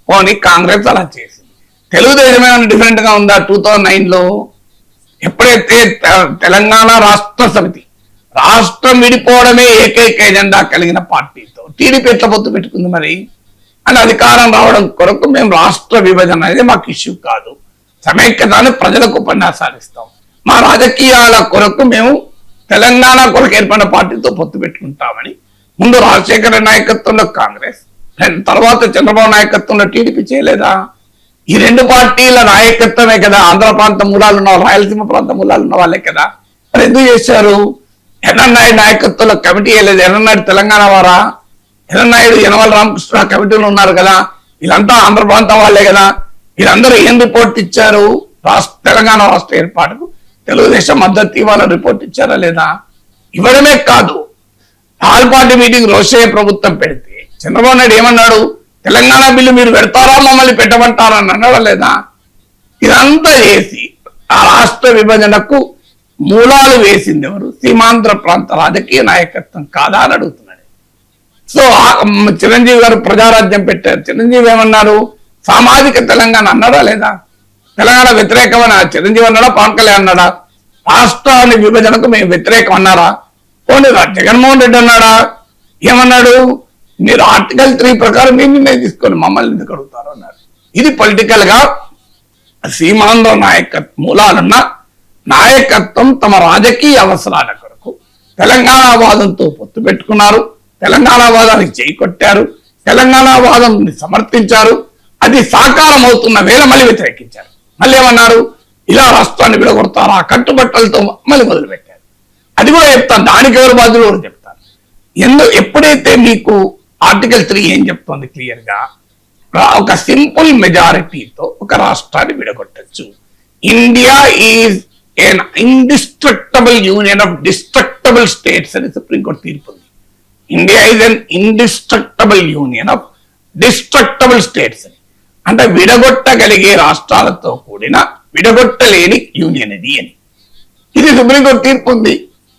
Speaker 2: పోనీ కాంగ్రెస్ అలా చేసింది. తెలుగుదేశం ఏమైనా డిఫరెంట్ గా ఉందా? 2009లో ఎప్పుడైతే తెలంగాణ రాష్ట్ర సమితి రాష్ట్రం విడిపోవడమే ఏకైక ఎజెండా కలిగిన పార్టీతో టీడీపీ ఎట్లా పొత్తు పెట్టుకుంది మరి? అని అధికారం రావడం కొరకు మేము రాష్ట్ర విభజన అనేది మాకు ఇష్యూ కాదు, సమైక్యతను ప్రజలకు ఉపన్యాసాలు ఇస్తాం, మా రాజకీయాల కొరకు మేము తెలంగాణ కొరకు ఏర్పడిన పార్టీతో పొత్తు పెట్టుకుంటామని ముందు రాజశేఖర నాయకత్వంలో కాంగ్రెస్, తర్వాత చంద్రబాబు నాయకత్వంలో టీడీపీ చేయలేదా? ఈ రెండు పార్టీల నాయకత్వమే కదా ఆంధ్ర ప్రాంత మూలాలు ఉన్న రాయలసీమ ప్రాంత మూలాలు ఉన్న వాళ్ళే కదా. మరి ఎందుకు చేశారు? ఎర్రన్నాయుడు నాయకత్వంలో కమిటీ వేయలేదు. ఎర్రన్నాయుడు తెలంగాణ వారా? ఎర్రన్నాయుడు యనమల రామకృష్ణ కమిటీలో ఉన్నారు కదా. వీళ్ళంతా ఆంధ్ర ప్రాంతం వాళ్ళే కదా. వీళ్ళందరూ ఏం రిపోర్ట్ ఇచ్చారు? తెలంగాణ రాష్ట్ర ఏర్పాటుకు తెలుగుదేశం మద్దతు ఇవ్వాలని రిపోర్ట్ ఇచ్చారా లేదా? ఇవ్వడమే కాదు, ఆల్ పార్టీ మీటింగ్ రోషయ్య ప్రభుత్వం పెడితే చంద్రబాబు నాయుడు ఏమన్నాడు? తెలంగాణ బిల్లు మీరు పెడతారా, మమ్మల్ని పెట్టమంటారా అని అన్నాడా లేదా? ఇదంతా చేసి ఆ రాష్ట్ర విభజనకు మూలాలు వేసింది ఎవరు? సీమాంధ్ర ప్రాంత రాజకీయ నాయకత్వం కాదా అని అడుగుతున్నాడు. సో చిరంజీవి గారు ప్రజారాజ్యం పెట్టారు. చిరంజీవి ఏమన్నారు? సామాజిక తెలంగాణ అన్నాడా లేదా? తెలంగాణ వ్యతిరేకమని చిరంజీవి అన్నాడా, పవన్ కళ్యాణ్ అన్నాడా? రాష్ట్రాన్ని విభజనకు మేము వ్యతిరేకం అన్నారా? పోనీ జగన్మోహన్ రెడ్డి అన్నాడా? ఏమన్నాడు? మీరు ఆర్టికల్ 3 ప్రకారం మీరు నిర్ణయం తీసుకొని మమ్మల్ని ఎందుకు అడుగుతారు అన్నారు. ఇది పొలిటికల్ గా సీమాంధ్ర నాయకత్వం మూలాలున్న నాయకత్వం తమ రాజకీయ అవసరాల కొరకు తెలంగాణ వాదంతో పొత్తు పెట్టుకున్నారు, తెలంగాణ వాదానికి చేయి కొట్టారు, తెలంగాణ వాదం సమర్థించారు. అది సాకారం అవుతున్న వేళ మళ్ళీ వ్యతిరేకించారు. మళ్ళీ ఏమన్నారు? ఇలా రాష్ట్రాన్ని విడగొడతారా కట్టుబట్టలతో మళ్ళీ మొదలుపెట్టారు. అది కూడా చెప్తాను, దానికి ఎవరు బాధ్యులు కూడా చెప్తారు. ఎప్పుడైతే మీకు ఆర్టికల్ 3 ఏం చెప్తోంది క్లియర్ గా, ఒక సింపుల్ మెజారిటీతో ఒక రాష్ట్రాన్ని విడగొట్టచ్చు. India is an indestructible union of destructible states అని సుప్రీంకోర్టు తీర్పు ఉంది. India is an indestructible union of destructible states అని. అంటే విడగొట్టగలిగే రాష్ట్రాలతో కూడిన విడగొట్టలేని యూనియన్ ఇది అని. ఇది సుప్రీంకోర్టు తీర్పు ఉంది.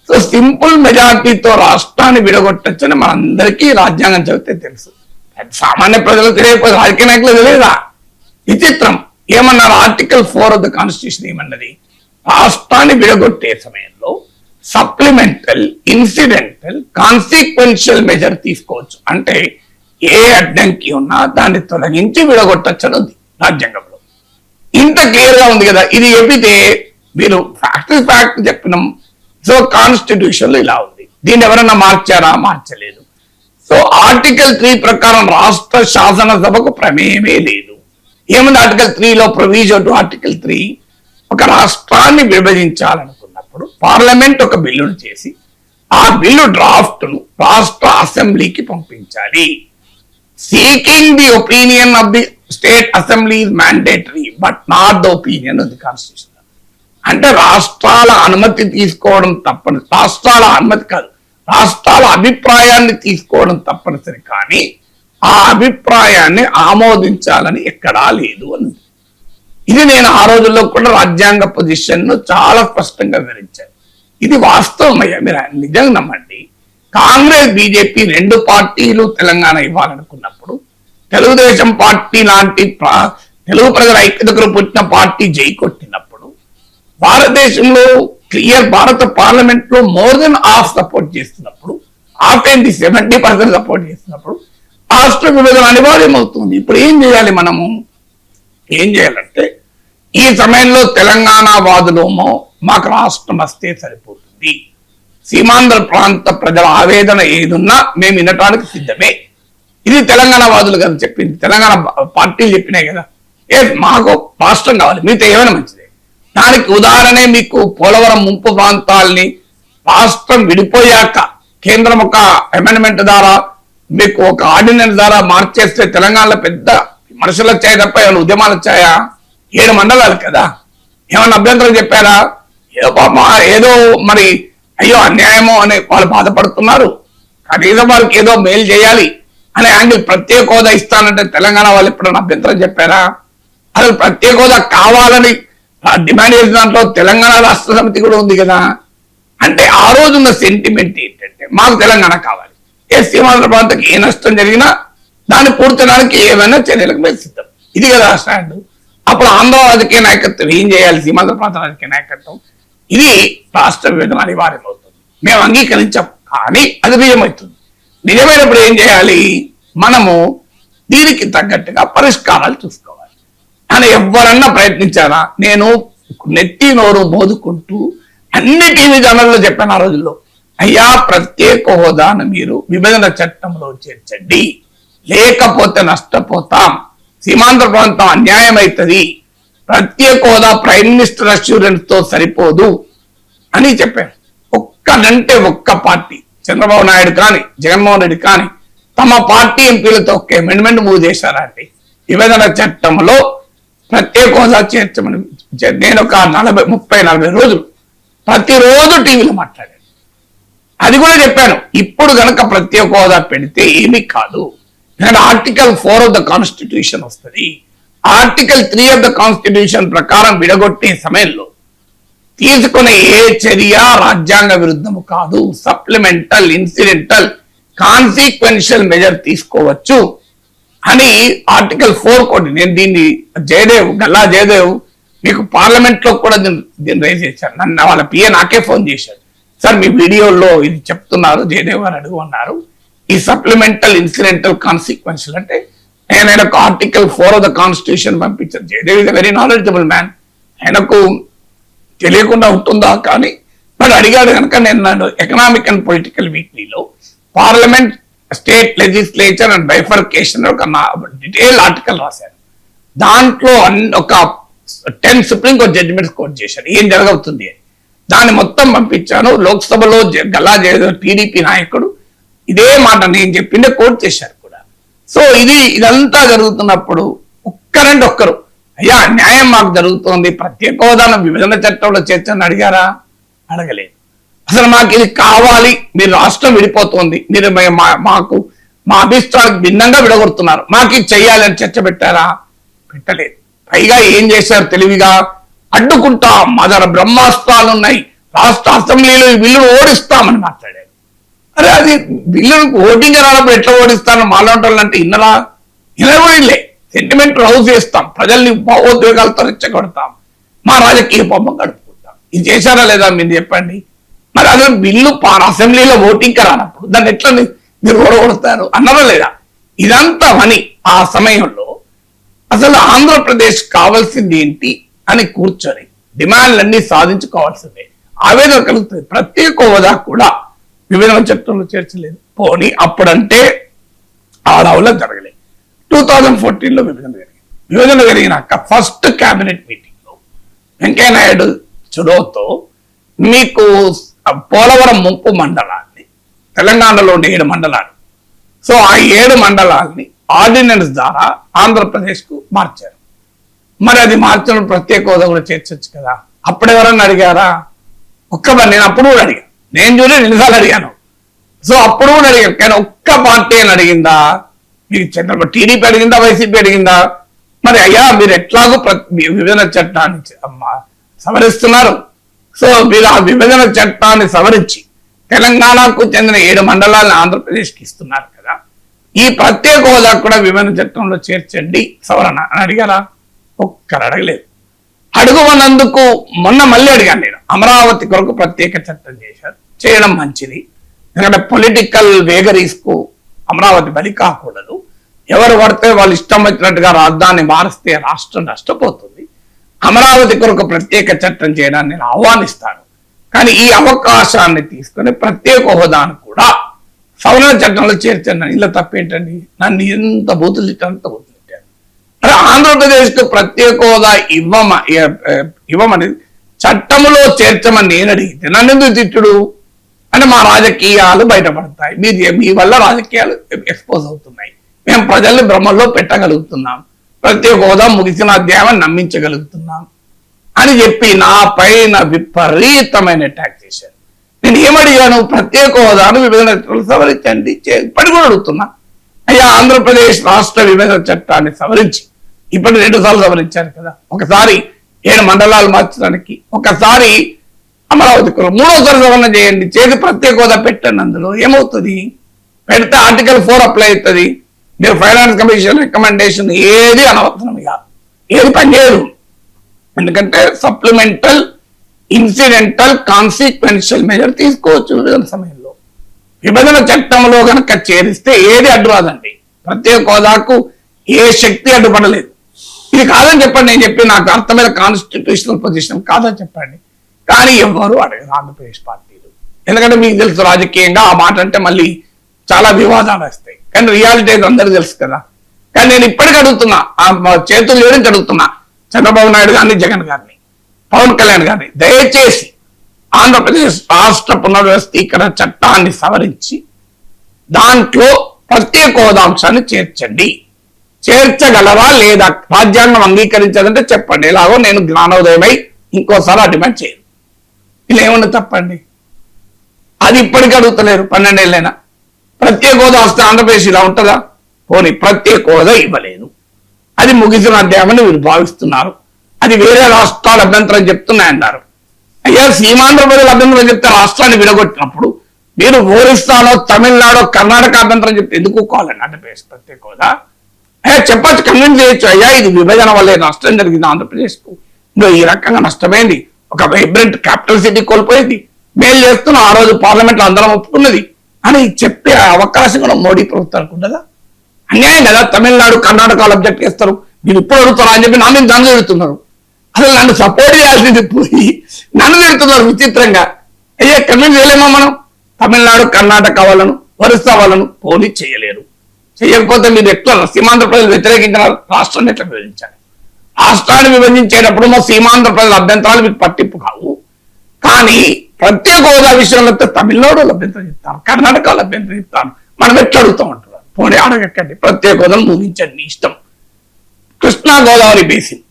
Speaker 2: సో సింపుల్ మెజారిటీతో రాష్ట్రాన్ని విడగొట్టచ్చని మనందరికీ రాజ్యాంగం చదివితే తెలుసు. సామాన్య ప్రజలకు తెలియకపోతే రాజకీయ నాయకులు తెలియదా? విచిత్రం. ఏమన్నారు? ఆర్టికల్ 4 ఆఫ్ ద కాన్స్టిట్యూషన్ ఏమన్నది? రాష్ట్రాన్ని విడగొట్టే సమయంలో సప్లిమెంటల్, ఇన్సిడెంటల్, కాన్సిక్వెన్షియల్ మెజర్ తీసుకోవచ్చు. అంటే ఏ అడ్డంకి ఉన్నా దాన్ని తొలగించి విడగొట్టచ్చని ఉంది రాజ్యాంగంలో. ఇంత క్లియర్ గా ఉంది కదా. ఇది చెప్పితే మీరు ఫ్యాక్ట్ చెప్పినాం. సో కాన్స్టిట్యూషన్ లో ఇలా ఉంది. దీన్ని ఎవరన్నా మార్చారా? మార్చలేదు. సో ఆర్టికల్ 3 ప్రకారం రాష్ట్ర శాసనసభకు ప్రమేయమే లేదు. ఏముంది ఆర్టికల్ 3లో? ప్రొవిజన్ టు ఆర్టికల్ 3, ఒక రాష్ట్రాన్ని విభజించాలనుకున్నప్పుడు పార్లమెంట్ ఒక బిల్లును చేసి ఆ బిల్లు డ్రాఫ్ట్ ను రాష్ట్ర అసెంబ్లీకి పంపించాలి. Seeking the opinion of the state assembly is mandatory but not the opinion of the constitution. అంటే రాష్ట్రాల అనుమతి తీసుకోవడం తప్పని, రాష్ట్రాల అనుమతి కాదు, రాష్ట్రాల అభిప్రాయాన్ని తీసుకోవడం తప్పనిసరి, కానీ ఆ అభిప్రాయాన్ని ఆమోదించాలని ఎక్కడా లేదు అని. ఇది నేను ఆ రోజుల్లో కూడా రాజ్యాంగ పొజిషన్ ను చాలా స్పష్టంగా వివరించాను. ఇది వాస్తవం అయ్యా, మీరు నిజంగా నమ్మండి. కాంగ్రెస్, బీజేపీ రెండు పార్టీలు తెలంగాణ ఇవ్వాలనుకున్నప్పుడు తెలుగుదేశం పార్టీ లాంటి తెలుగు ప్రజల ఐక్యతకు పుట్టిన పార్టీ జై కొట్టినప్పుడు భారతదేశంలో క్లియర్ భారత పార్లమెంట్ లో మోర్ దెన్ హాఫ్ సపోర్ట్ చేస్తున్నప్పుడు, హాఫ్ ఏంటి 70% సపోర్ట్ చేస్తున్నప్పుడు రాష్ట్ర విభజన అనివార్యం అవుతుంది. ఇప్పుడు ఏం చేయాలి? మనము ఏం చేయాలంటే ఈ సమయంలో తెలంగాణ వాదులోమో మాకు రాష్ట్రం వస్తే సరిపోతుంది, సీమాంధ్ర ప్రాంత ప్రజల ఆవేదన ఏదున్నా మేము వినటానికి సిద్ధమే. ఇది తెలంగాణ వాదులు కదా చెప్పింది, తెలంగాణ పార్టీలు చెప్పినాయి కదా. మాకు రాష్ట్రం కావాలి, మీతో ఏమైనా మంచిదే. దానికి ఉదాహరణే మీకు పోలవరం ముంపు ప్రాంతాలని రాష్ట్రం విడిపోయాక కేంద్రం ఒక అమెండ్మెంట్ ద్వారా మీకు ఒక ఆర్డినెన్స్ ద్వారా మార్చేస్తే తెలంగాణలో పెద్ద విమర్శలు వచ్చాయి తప్ప ఏమైనా ఉద్యమాలు వచ్చాయా? 7 మండలాలు కదా. ఏమన్నా అభ్యంతరం చెప్పారా? ఏదో పాపం ఏదో మరి అయ్యో అన్యాయమో అని వాళ్ళు బాధపడుతున్నారు, కనీసం వాళ్ళకి ఏదో మేలు చేయాలి అనే యాంగిల్ ప్రత్యేక హోదా ఇస్తానంటే తెలంగాణ వాళ్ళు ఎప్పుడైనా అభ్యంతరం చెప్పారా? అసలు ప్రత్యేక హోదా కావాలని డిమాండ్ చేసిన దాంట్లో తెలంగాణ రాష్ట్ర సమితి కూడా ఉంది కదా. అంటే ఆ రోజున్న సెంటిమెంట్ ఏంటంటే మాకు తెలంగాణ కావాలి, సీమాంధ్ర ప్రాంతానికి ఏ నష్టం జరిగినా దాన్ని పూర్తడానికి ఏమైనా చర్యలకు మేము సిద్ధం, ఇది కదా స్టాండ్. అప్పుడు ఆంధ్ర రాజకీయ నాయకత్వం ఏం చేయాలి? సీమాంధ్ర ప్రాంత రాజకీయ నాయకత్వం ఇది రాష్ట్ర విభజన అనివార్యం అవుతుంది, మేము అంగీకరించాం, కానీ అది నిజమవుతుంది. నిజమైనప్పుడు ఏం చేయాలి? మనము దీనికి తగ్గట్టుగా పరిష్కారాలు చూసుకోవాలి అని ఎవరన్నా ప్రయత్నించారా? నేను నెత్తి నోరు మోదుకుంటూ అన్ని టీవీ ఛానల్లో చెప్పాను ఆ రోజుల్లో, అయ్యా ప్రత్యేక హోదాను మీరు విభజన చట్టంలో చేర్చండి, లేకపోతే నష్టపోతాం, సీమాంధ్ర ప్రాంతం అన్యాయం అవుతుంది, ప్రత్యేక హోదా ప్రైమ్ మినిస్టర్ అష్యూరెన్స్ తో సరిపోదు అని చెప్పారు. ఒక్కడంటే ఒక్క పార్టీ, చంద్రబాబు నాయుడు కానీ జగన్మోహన్ రెడ్డి కానీ తమ పార్టీ ఎంపీలతో ఒక్క అమెండ్మెంట్ మూవ్ చేశారా అండి? విభజన చట్టంలో ప్రత్యేక హోదా చేర్చమని నేను ఒక 30-40 రోజులు ప్రతిరోజు టీవీలో మాట్లాడాను. అది కూడా చెప్పాను, ఇప్పుడు గనక ప్రత్యేక హోదా పెడితే ఏమీ కాదు, ఆర్టికల్ 4 ఆఫ్ ద కాన్స్టిట్యూషన్ వస్తుంది, ఆర్టికల్ 3 ఆఫ్ ద కాన్స్టిట్యూషన్ ప్రకారం విడగొట్టే సమయంలో తీసుకునే ఏ చర్య రాజ్యాంగ విరుద్ధము కాదు, సప్లిమెంటల్ ఇన్సిడెంటల్ కాన్సిక్వెన్షియల్ మెజర్ తీసుకోవచ్చు అని ఆర్టికల్ 4 కోటి. నేను దీన్ని గల్లా జయదేవ్ మీకు పార్లమెంట్ లో కూడా దీన్ని రైజ్ చేశాను. నన్ను వాళ్ళ పిఏ నాకే ఫోన్ చేశాడు, సార్ మీ వీడియోలో ఇది చెప్తున్నారు జయదేవ్ గారు అడుగున్నారు, ఈ సప్లిమెంటల్ ఇన్సిడెంటల్ కాన్సిక్వెన్షియల్ అంటే నేను ఒక ఆర్టికల్ 4 ఆఫ్ ద కాన్స్టిట్యూషన్ పంపించాను. Jayadev is a very knowledgeable man, ఆయనకు తెలియకుండా ఉంటుందా కానీ వాడు అడిగాడు కనుక నేను ఎకనామిక్ అండ్ పొలిటికల్ వీక్లీలో parliament state legislature and bifurcation ఒక డీటెయిల్ ఆర్టికల్ రాశాను. దాంట్లో ఒక 10 సుప్రీంకోర్టు జడ్జిమెంట్స్ కోట్ చేశాను ఏం జరగవుతుంది అని. దాన్ని మొత్తం పంపించాను. లోక్సభలో గల్లా జయదేవ్ టీడీపీ నాయకుడు ఇదే మాట నేను చెప్పిందే కోట్ చేశారు కూడా. సో ఇదంతా జరుగుతున్నప్పుడు ఒక్కరు అయ్యా న్యాయం మాకు జరుగుతోంది, ప్రత్యేక హోదాను విభజన చట్టంలో చేర్చని అడిగారా? అడగలేదు. అసలు మాకు ఇది కావాలి, మీరు రాష్ట్రం విడిపోతుంది, మీరు మాకు మా అభిష్టాలకు భిన్నంగా విడగొడుతున్నారు, మాకు ఇది చెయ్యాలని చర్చ పెట్టారా? పెట్టలేదు. పైగా ఏం చేశారు తెలివిగా? అడ్డుకుంటాం, మా దగ్గర బ్రహ్మాస్త్రాలు ఉన్నాయి, రాష్ట్ర అసెంబ్లీలో ఈ బిల్లును ఓడిస్తామని మాట్లాడారు. అరే అది బిల్లును ఓటింగ్ రానప్పుడు ఎట్లా ఓడిస్తాను మాలాంటి అంటే ఇన్నరా? ఇనలే. సెంటిమెంట్ రౌజ్ చేస్తాం, ప్రజల్ని భావోద్వేగాలతో రెచ్చగొడతాం, మా రాజకీయ పబ్బం గడుపుకుంటాం. ఇది చేశారా లేదా మీరు చెప్పండి? మరి అదే బిల్లు అసెంబ్లీలో ఓటింగ్ రానప్పుడు దాన్ని ఎట్లా మీరు ఓడగొడతారు అన్నారా లేదా? ఇదంతా అని ఆ సమయంలో అసలు ఆంధ్రప్రదేశ్ కావాల్సింది ఏంటి అని కూర్చొని డిమాండ్లన్నీ సాధించుకోవాల్సిందే. ఆవేదన కలుగుతుంది. ప్రత్యేక హోదా కూడా విభజన చట్టంలో చేర్చలేదు. పోనీ అప్పుడంటే ఆడవులో జరగలేదు. 2014లో విభజన జరిగినాక ఫస్ట్ క్యాబినెట్ మీటింగ్ లో వెంకయ్యనాయుడు చొరవతో మీకు పోలవరం ముంపు మండలాన్ని, తెలంగాణలో ఉండే 7 మండలాలు, సో ఆ 7 మండలాల్ని ఆర్డినెన్స్ ద్వారా ఆంధ్రప్రదేశ్ కు మార్చారు. మరి అది మార్చడం ప్రత్యేక హోదా కూడా చేర్చొచ్చు కదా. అప్పుడు ఎవరన్నా అడిగారా? నేను అప్పుడు కూడా అడిగాను, నేను చూడే 2 సార్లు అడిగాను. సో అప్పుడు కూడా అడిగాను, కానీ ఒక్క పార్టీ అని అడిగిందా? మీకు చంద్రబాబు టీడీపీ అడిగిందా, వైసీపీ అడిగిందా? మరి అయ్యా మీరు ఎట్లాగో విభజన చట్టాన్ని సవరిస్తున్నారు, సో మీరు ఆ విభజన చట్టాన్ని సవరించి తెలంగాణకు చెందిన 7 మండలాలను ఆంధ్రప్రదేశ్కి ఇస్తున్నారు కదా, ఈ ప్రత్యేక హోదా కూడా విభజన చట్టంలో చేర్చండి సవరణ అని అడిగారా? ఒక్కరు అడగలేదు. అడుగుమన్నందుకు మొన్న మళ్ళీ అడిగాను నేను, అమరావతి కొరకు ప్రత్యేక చట్టం చేశారు, చేయడం మంచిది, ఎందుకంటే పొలిటికల్ వేగరీస్ కు అమరావతి బలి కాకూడదు, ఎవరు పడితే వాళ్ళు ఇష్టం వచ్చినట్టుగా రాజధాని మారిస్తే రాష్ట్రం నష్టపోతుంది, అమరావతి కొరకు ప్రత్యేక చట్టం చేయడాన్ని నేను ఆహ్వానిస్తాను, కానీ ఈ అవకాశాన్ని తీసుకుని ప్రత్యేక హోదాను కూడా సవరణ చట్టంలో చేర్చండి. ఇలా తప్పేంటండి? నన్ను ఎంత బూతులు తిట్టాను, బూతులు తిట్టాను. అరే ఆంధ్రప్రదేశ్ కు ప్రత్యేక హోదా ఇవ్వమని చట్టంలో చేర్చమని నేను అడిగితే నన్ను ఎందుకు తిట్టుడు అంటే మా రాజకీయాలు బయటపడతాయి, మీ వల్ల రాజకీయాలు ఎక్స్పోజ్ అవుతున్నాయి, మేము ప్రజల్ని భ్రమల్లో పెట్టగలుగుతున్నాం, ప్రత్యేక హోదా ముగిసిన అధ్యాయం నమ్మించగలుగుతున్నాం. అని చెప్పి నా పైన విపరీతమైన అటాక్ చేశారు. నేను ఏమడిగాను? ప్రత్యేక హోదాను విభజన చట్టాలు సవరించండి. ఇప్పటి కూడా అడుగుతున్నా, అయ్యా ఆంధ్రప్రదేశ్ రాష్ట్ర విభజన చట్టాన్ని సవరించి, ఇప్పుడు 2 సార్లు సవరించారు కదా, ఒకసారి 7 మండలాలు మార్చడానికి, ఒకసారి అమరావతి 3వసారి సవరణ చేయండి, చేసి ప్రత్యేక హోదా పెట్టండి. అందులో ఏమవుతుంది? పెడితే ఆర్టికల్ 4 అప్లై అవుతుంది. మీరు ఫైనాన్స్ కమిషన్ రికమెండేషన్ ఏది అనవసరం, ఇక ఏది పనిచేయదు. ఎందుకంటే సప్లిమెంటల్ ఇన్సిడెంటల్ కాన్సిక్వెన్షియల్ మెజర్ తీసుకోవచ్చు విభజన సమయంలో. విభజన చట్టంలో కనుక చేరిస్తే ఏది అడ్డు రాదండి. ప్రత్యేక హోదాకు ఏ శక్తి అడ్డుపడలేదు. ఇది కాదని చెప్పండి, నేను చెప్పి నాకు అర్థమైన కాన్స్టిట్యూషనల్ పొజిషన్ కాదని చెప్పండి. కానీ ఎవరు అడగరు ఆంధ్రప్రదేశ్ పార్టీలు. ఎందుకంటే మీకు తెలుసు, రాజకీయంగా ఆ మాట అంటే మళ్ళీ చాలా వివాదాలు వస్తాయి. కానీ రియాలిటీ అందరికీ తెలుసు కదా. కానీ నేను ఇప్పటికీ అడుగుతున్నా, చేతులు జోడించి అడుగుతున్నా చంద్రబాబు నాయుడు గారిని, జగన్ గారిని, పవన్ కళ్యాణ్ గారిని, దయచేసి ఆంధ్రప్రదేశ్ రాష్ట్ర పునర్వ్యవస్థీకరణ చట్టాన్ని సవరించి దాంట్లో ప్రత్యేక హోదాంశాన్ని చేర్చండి. చేర్చగలరా లేదా? రాజ్యాంగం అంగీకరించదంటే చెప్పండి. ఎలాగో నేను జ్ఞానోదయమై ఇంకోసారి డిమాండ్ చేయను. ఇలా ఏమన్నా తప్పండి? అది ఇప్పటికీ అడుగుతలేరు. 12 ఏళ్ళైనా ప్రత్యేక హోదా వస్తే ఆంధ్రప్రదేశ్ ఇలా ఉంటుందా? పోనీ ప్రత్యేక హోదా ఇవ్వలేదు, అది ముగిసిన అధ్యాయమని మీరు భావిస్తున్నారు. అది వేరే రాష్ట్రాల అభ్యంతరం చెప్తున్నాయన్నారు. అయ్యా సీమాంధ్ర ప్రజల అభ్యంతరం చెప్తే రాష్ట్రాన్ని విడగొట్టినప్పుడు మీరు ఒరిస్సాలో, తమిళనాడు, కర్ణాటక అభ్యంతరం చెప్తే ఎందుకు కావాలండి ఆంధ్రప్రదేశ్ ప్రత్యేక హోదా? అయ్యా చెప్పచ్చు, కన్విన్స్ చేయొచ్చు. అయ్యా ఇది విభజన వల్లే నష్టం జరిగింది ఆంధ్రప్రదేశ్కు, ఇంకా ఈ రకంగా నష్టమైంది, ఒక వైబ్రెంట్ క్యాపిటల్ సిటీ కోల్పోయింది, మేలు చేస్తున్న ఆ రోజు పార్లమెంట్ లో అందరం ఒప్పుకున్నది అని చెప్పే అవకాశం కూడా మోడీ ప్రభుత్వానికి ఉండదా? అన్యాయం కదా. తమిళనాడు, కర్ణాటకలో అబ్జెక్ట్ చేస్తారు, మీరు ఇప్పుడు అడుగుతారా అని చెప్పి నా మీద నన్ను తిడుతున్నారు. అసలు నన్ను సపోర్ట్ చేయాల్సింది పోయి నన్ను తిడుతున్నారు విచిత్రంగా. అయ్యే కన్విన్స్ చేయలేమా మనం? తమిళనాడు, కర్ణాటక వాళ్ళను, ఒరిస్సా వాళ్ళను పోనీ చేయలేరు. చేయకపోతే మీరు ఎట్లా సీమాంధ్ర ప్రజలు వ్యతిరేకించినారు? రాష్ట్రాన్ని ఎట్లా విభజించాలి? రాష్ట్రాన్ని విభజించేటప్పుడు మా సీమాంధ్ర ప్రజల అభ్యంతరాలు మీకు పట్టింపు కావు. కానీ ప్రత్యేక హోదా విషయంలో తమిళనాడు అభ్యంతరం చెప్తాను, కర్ణాటక అభ్యంతరం చెప్తాను, మనం ఎట్లా అడుగుతాం అంటున్నారు. పోనీ అడగకండి, ప్రత్యేక హోదాను ముగించండి, ఇష్టం. కృష్ణా గోదావరి బేసిన్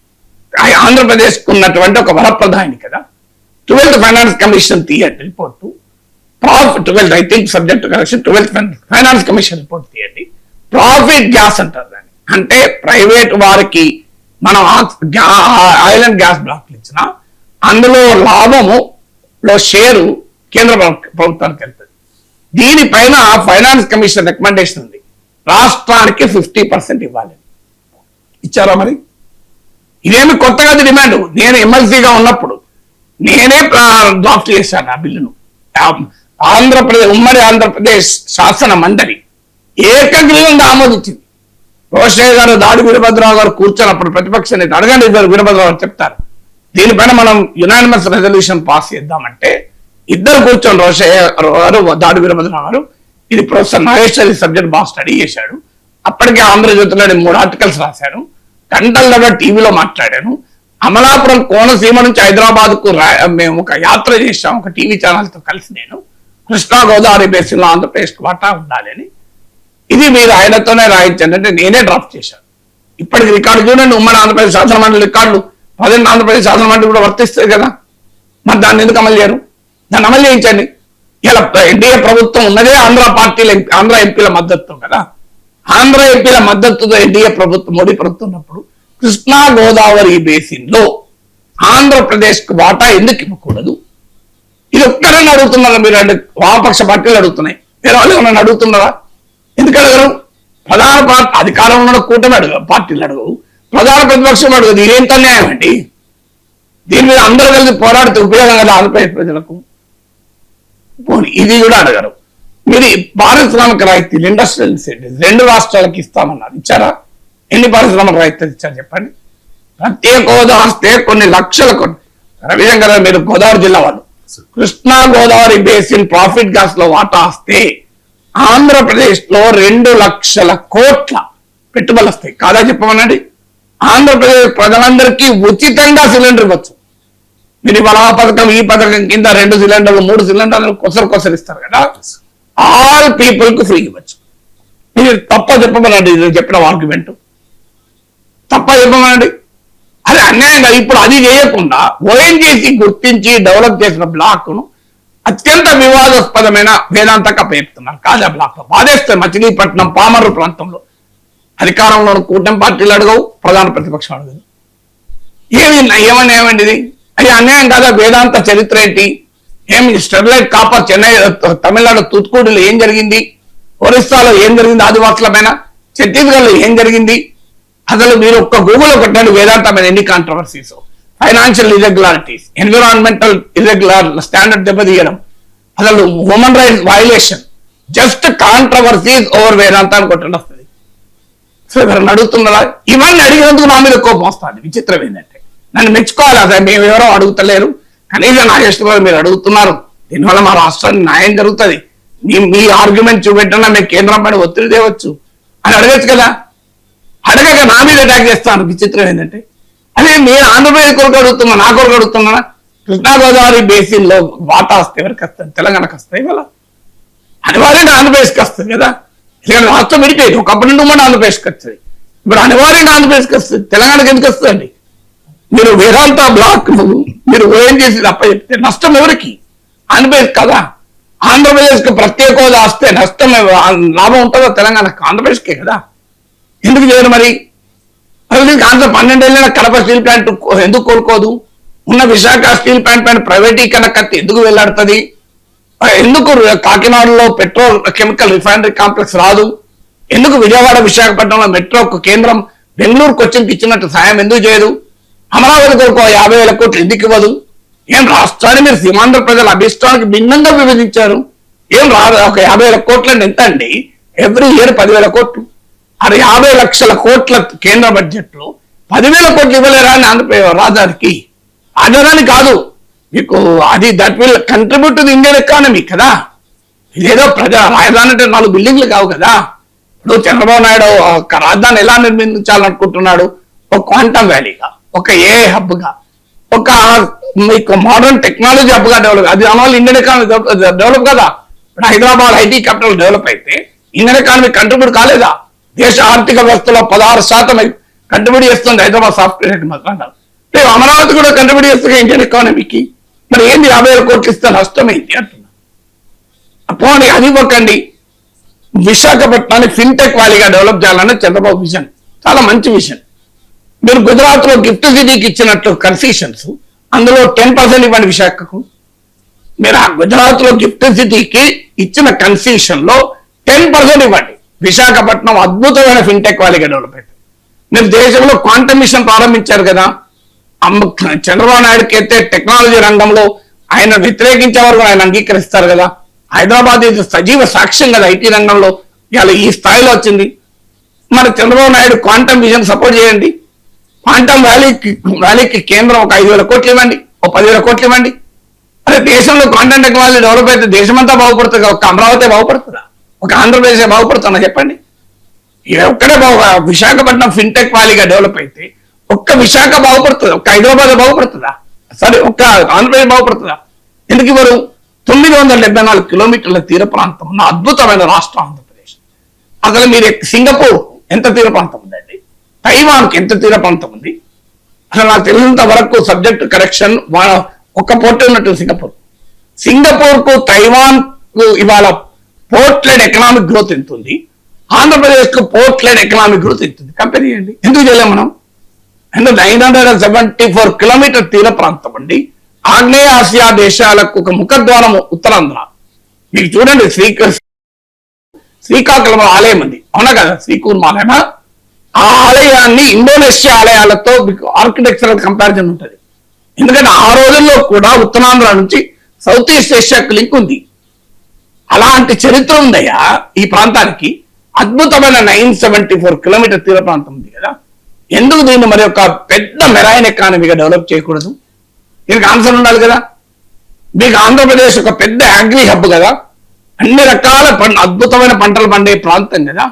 Speaker 2: ఆంధ్రప్రదేశ్ కు ఉన్నటువంటి ఒక వరప్రధాని కదా. 12th ఫైనాన్స్ కమిషన్ తీయండి report. 12th I think subject correction, 12th finance commission report తీయండి. ప్రాఫిట్ గ్యాస్ అంటారు దాన్ని. అంటే ప్రైవేట్ వారికి మనం ఆయిల్ అండ్ గ్యాస్ బ్లాక్లు ఇచ్చిన అందులో లాభములో షేరు కేంద్ర ప్రభుత్వానికి వెళ్తుంది. దీనిపైన ఫైనాన్స్ కమిషన్ రికమెండేషన్ ఉంది, రాష్ట్రానికి 50% ఇవ్వాలి. ఇచ్చారా మరి? ఇదేమి కొత్తగా డిమాండ్. నేను ఎమ్మెల్సీగా ఉన్నప్పుడు నేనే డ్రాఫ్ట్ చేశాను ఆ బిల్లును. ఆంధ్రప్రదేశ్ ఉమ్మడి ఆంధ్రప్రదేశ్ శాసన మండలి ఏకగ్రీవంగా ఆమోదించింది. రోషయ్య గారు, దాడి వీరభద్రరావు గారు కూర్చొన్నప్పుడు ప్రతిపక్ష నేత అడగండి, వీరభద్రరావు గారు చెప్తారు. దీనిపైన మనం యునానిమస్ రెజల్యూషన్ పాస్ చేద్దామంటే ఇద్దరు కూర్చొని, రోషయ్య గారు, దాడి వీరభద్రరావు గారు, ఇది ప్రొఫెసర్ నాగేశ్వరి సబ్జెక్ట్ బాగా స్టడీ చేశాడు. అప్పటికే ఆంధ్రజ్యోతిలో 3 ఆర్టికల్స్ రాశాను, గంటల టీవీలో మాట్లాడాను. అమలాపురం కోనసీమ నుంచి హైదరాబాద్ కు మేము ఒక యాత్ర చేశాం, ఒక టీవీ ఛానల్ తో కలిసి. నేను కృష్ణా గోదావరి బేసిన్ లో ఆంధ్రప్రదేశ్ వాటా ఉండాలి అని, ఇది మీరు ఆయనతోనే రాయించండి అంటే నేనే డ్రాఫ్ట్ చేశాను. ఇప్పటికి రికార్డు చూడండి, ఉమ్మడి ఆంధ్రప్రదేశ్ శాసన మండలి రికార్డులు 10 ఆంధ్రప్రదేశ్ శాసన మండలి కూడా వర్తిస్తుంది కదా. మరి దాన్ని ఎందుకు అమలు చేయరు? దాన్ని అమలు చేయించండి. ఇలా ఎన్డీఏ ప్రభుత్వం ఉన్నదే ఆంధ్ర ఎంపీల మద్దతు కదా. ఆంధ్ర ఎంపీల మద్దతుతో ఎన్డీఏ ప్రభుత్వం, మోడీ ప్రభుత్వం ఉన్నప్పుడు కృష్ణా గోదావరి బేసిన్ లో ఆంధ్రప్రదేశ్ కు వాటా ఎందుకు ఇవ్వకూడదు? ఇది ఒక్కరని అడుగుతున్నారా మీరు? అంటే వామపక్ష పార్టీలు అడుగుతున్నాయి, వేరే వాళ్ళు ఏమన్నా అడుగుతున్నారా? ఎందుకు అడగరు? ప్రధాన పార్టీ అధికారంలో కూటమి పార్టీలు అడగవు, ప్రధాన ప్రతిపక్షం అడగదు. ఇదేంత అన్యాయం అండి? దీని మీద అందరూ కలిసి పోరాడితే ఉపయోగం కదా ఆంధ్రప్రదేశ్ ప్రజలకు. పోనీ ఇది కూడా అడగరు. మీరు పారిశ్రామిక రాయితీలు, ఇండస్ట్రియల్ ఇన్సెంటివ్స్ 2 రాష్ట్రాలకి ఇస్తామన్నారు, ఇచ్చారా? ఎన్ని పారిశ్రామిక రాయితీలు ఇచ్చారు చెప్పండి? ప్రత్యేక హోదా వస్తే కొన్ని లక్షల కోట్లు. రవిశంకర్ గారు, మీరు గోదావరి జిల్లా వాళ్ళు, Krishna Godavari basin profit gas లో వాటా వస్తే ఆంధ్రప్రదేశ్ లో 2 లక్షల కోట్ల పెట్టుబడులు వస్తాయి కాదా చెప్పమనండి. ఆంధ్రప్రదేశ్ ప్రజలందరికీ ఉచితంగా సిలిండర్ ఇవ్వచ్చు. మీరు ఇవాళ ఆ పథకం ఈ పథకం కింద 2 సిలిండర్లు 3 సిలిండర్లు కొసరు ఇస్తారు కదా, ఆల్ పీపుల్ కు ఫ్రీ ఇవ్వచ్చు. మీరు తప్ప చెప్పమనండి, ఇది చెప్పిన ఆర్గ్యుమెంట్ తప్ప చెప్పమనండి. అది అన్యాయంగా ఇప్పుడు అది చేయకుండా ఓఎన్జీసీ గుర్తించి డెవలప్ చేసిన బ్లాక్ ను అత్యంత వివాదాస్పదమైన వేదాంతక పేరుతున్నారు. కాజా బ్లాక్ లో బాధేస్తే మచిలీపట్నం పామర్రు ప్రాంతంలో అధికారంలో కూటమి పార్టీలు అడగవు, ప్రధాన ప్రతిపక్షం అడగదు. ఏమని ఇది అది అన్యాయం కాదా? వేదాంత చరిత్ర ఏంటి? ఏమి స్టెర్లైట్ కాపర్ చెన్నై తమిళనాడు తూత్తుకుడిలో ఏం జరిగింది, ఒరిస్సాలో ఏం జరిగింది, ఆదివాసులమైన ఛత్తీస్గఢ్ లో ఏం జరిగింది? అసలు మీరు ఒక్క గూగుల్లో కొట్టండి వేదాంత మీద ఎన్ని controversies, financial irregularities, environmental irregular standard దెబ్బతీయడం, అసలు human rights violation, just controversies over Vedanta అని కొట్టండి వస్తుంది. సో ఎవరైనా అడుగుతున్నారా? ఇవన్నీ అడిగినందుకు నా మీద కోపం వస్తుంది. విచిత్రం ఏంటంటే నన్ను మెచ్చుకోవాలి, అసలు మేము ఎవరో అడుగుతలేరు, కనీసం నాగేశ్వర మీరు అడుగుతున్నారు. దీనివల్ల మా రాష్ట్రానికి న్యాయం జరుగుతుంది, మీ ఆర్గ్యుమెంట్ చూపెట్టినా మేము కేంద్రం పైన ఒత్తిడి తేవచ్చు అని అడగచ్చు కదా. అడగక నా మీద అటాక్ చేస్తాను. విచిత్రం ఏంటంటే అదే నేను ఆంధ్రప్రదేశ్ కొరకు అడుగుతున్నా, నా కొరకు అడుగుతున్నా. కృష్ణా గోదావరి బేసిన్ లో వాటా వస్తే ఎవరికి వస్తుంది? తెలంగాణకు వస్తాయి కదా, అనివార్యంగా ఆంధ్రప్రదేశ్కి వస్తుంది కదా. ఎందుకంటే రాష్ట్రం విడిపోయింది, ఒకప్పటి నుండి కూడా ఆంధ్రప్రదేశ్కి వస్తుంది, ఇప్పుడు అనివార్యంగా ఆంధ్రప్రదేశ్కి వస్తుంది. తెలంగాణకి ఎందుకు వస్తుందండి? మీరు వేదాంత బ్లాక్ మీరు ఓఎన్జీసీ తప్ప చెప్తే నష్టం ఎవరికి? ఆంధ్రప్రదేశ్ కదా. ఆంధ్రప్రదేశ్కి ప్రత్యేక హోదా వస్తే నష్టం లాభం ఉంటుందో తెలంగాణకు? ఆంధ్రప్రదేశ్కే కదా. ఎందుకు చేయరు మరి? ఆంధ్ర 12 ఏళ్ళ కడప స్టీల్ ప్లాంట్ ఎందుకు కోరుకోదు? ఉన్న విశాఖ స్టీల్ ప్లాంట్ పైన ప్రైవేటీకరణ కత్తి ఎందుకు వెళ్లాడుతుంది? ఎందుకు కాకినాడలో పెట్రోల్ కెమికల్ రిఫైనరీ కాంప్లెక్స్ రాదు? ఎందుకు విజయవాడ విశాఖపట్నంలో మెట్రోకు కేంద్రం బెంగళూరు కొచ్చిన్కి ఇచ్చినట్టు సాయం ఎందుకు చేయదు? అమరావతి కొరకు 50,000 కోట్లు ఎందుకు ఇవ్వదు? ఏం రాష్ట్రాన్ని మీరు సీమాంధ్ర ప్రజల అభిష్టానికి భిన్నంగా విభజించారు. ఏం రాదు? ఒక 50,000 కోట్లు అంటే ఎంత అండి? ఎవ్రీ ఇయర్ 10,000 కోట్లు. అది 50 లక్షల కోట్ల కేంద్ర బడ్జెట్ లో 10,000 కోట్లు ఇవ్వలేరా అని ఆంధ్రప్రదేశ్ రాజధానికి? రాజధాని కాదు మీకు, అది that will contribute to the Indian economy కదా. ఇదేదో రాజధాని అంటే 4 బిల్డింగ్లు కావు కదా. ఇప్పుడు చంద్రబాబు నాయుడు ఒక రాజధాని ఎలా నిర్మించాలనుకుంటున్నాడు? ఒక క్వాంటమ్ వ్యాలీగా, ఒక ఏఐ హబ్ గా, ఒక మీకు మోడర్న్ టెక్నాలజీ హబ్ గా డెవలప్. అది దానివల్ల ఇండియన్ ఎకానమీ డెవలప్ కదా. ఇప్పుడు హైదరాబాద్ ఐటీ క్యాపిటల్ డెవలప్ అయితే ఇండియన్ ఎకానమీ కంట్రిబ్యూట్ కాలేదా? దేశ ఆర్థిక వ్యవస్థలో 16% కంట్రిబ్యూట్ చేస్తుంది హైదరాబాద్ సాఫ్ట్వేర్ మాత్రం. రేపు అమరావతి కూడా కంట్రిబ్యూట్ చేస్తుంది ఇండియన్ ఎకానమీకి. మరి ఏంటి 50,000 కోట్లు ఇస్తే నష్టం ఏంటి అంటున్నా. పోనీ అది ఒకండి. విశాఖపట్నాన్ని ఫిన్టెక్ వ్యాలీగా డెవలప్ చేయాలన్న చంద్రబాబు విజన్ చాలా మంచి విజన్. మీరు గుజరాత్ లో గిఫ్ట్ సిటీకి ఇచ్చినట్లు కన్సెషన్స్, అందులో 10% ఇవ్వండి విశాఖకు. మీరు ఆ గుజరాత్ లో గిఫ్ట్ సిటీకి ఇచ్చిన కన్సెషన్ లో 10% ఇవ్వండి. విశాఖపట్నం అద్భుతమైన ఫిన్టెక్ వ్యాలీగా డెవలప్ అవుతుంది. మీరు దేశంలో క్వాంటమ్ మిషన్ ప్రారంభించారు కదా. చంద్రబాబు నాయుడుకి అయితే టెక్నాలజీ రంగంలో ఆయన వ్యతిరేకించే వరకు ఆయన అంగీకరిస్తారు కదా. హైదరాబాద్ ఇది సజీవ సాక్ష్యం కదా ఐటీ రంగంలో ఇవాళ ఈ స్థాయిలో వచ్చింది. మరి Chandrababu Naidu quantum vision support చేయండి. క్వాంటమ్ వ్యాలీకి కేంద్రం ఒక 5,000 కోట్లు ఇవ్వండి, ఒక 10,000 కోట్లు ఇవ్వండి. అదే దేశంలో క్వాంటమ్ టెక్నాలజీ డెవలప్ అయితే దేశమంతా బాగుపడుతుంది. ఒక అమరావతి బాగుపడుతుందా? ఒక ఆంధ్రప్రదేశ్ బాగుపడుతున్నా చెప్పండి? ఒక్కడే విశాఖపట్నం ఫిన్టెక్ వ్యాలీగా డెవలప్ అయితే ఒక్క విశాఖ బాగుపడుతుంది, ఒక్క హైదరాబాద్ బాగుపడుతుందా? సరే ఒక్క ఆంధ్రప్రదేశ్ బాగుపడుతుందా? ఎందుకు ఇవ్వరు? 974 కిలోమీటర్ల తీర ప్రాంతం ఉన్న అద్భుతమైన రాష్ట్రం ఆంధ్రప్రదేశ్. అసలు మీరు సింగపూర్ ఎంత తీర ప్రాంతం ఉందండి? తైవాన్కి ఎంత తీర ప్రాంతం ఉంది? అసలు నాకు తెలిసినంత వరకు సబ్జెక్ట్ కరెక్షన్ ఒక్క పోర్ట్ ఉన్నట్టు సింగపూర్ కు తైవాన్ కు ఇవాళ పోర్ట్ లెడ్ ఎకనామిక్ గ్రోత్ ఎంత ఉంది? ఆంధ్రప్రదేశ్ కు పోర్ట్ లెడ్ ఎకనామిక్ గ్రోత్ ఎంత ఉంది? కంపేర్ చేయండి. ఎందుకు చేయలేం మనం? 974 కిలోమీటర్ తీర ప్రాంతం అండి. ఆగ్నేయ ఆసియా దేశాలకు ఒక ముఖద్వారం ఉత్తరాంధ్ర. మీకు చూడండి శ్రీకాకుళం ఆలయం ఉంది, అవునా కదా? శ్రీకూర్మ ఆలయమా? ఆ ఆలయాన్ని ఇండోనేషియా ఆలయాలతో మీకు ఆర్కిటెక్చరల్ కంపారిజన్ ఉంటుంది. ఎందుకంటే ఆ రోజుల్లో కూడా ఉత్తరాంధ్ర నుంచి సౌత్ ఈస్ట్ ఏషియాకు లింక్ ఉంది. అలాంటి చరిత్ర ఉందయ్యా ఈ ప్రాంతానికి. అద్భుతమైన 974 కిలోమీటర్ తీర ప్రాంతం ఉంది కదా. ఎందుకు దీన్ని మరి ఒక పెద్ద మెరైన్ ఎకానమీగా డెవలప్ చేయకూడదు? దీనికి ఆన్సర్ ఉండాలి కదా. మీకు ఆంధ్రప్రదేశ్ ఒక పెద్ద అగ్రి హబ్ కదా, అన్ని రకాల అద్భుతమైన పంటలు పండే ప్రాంతం కదా.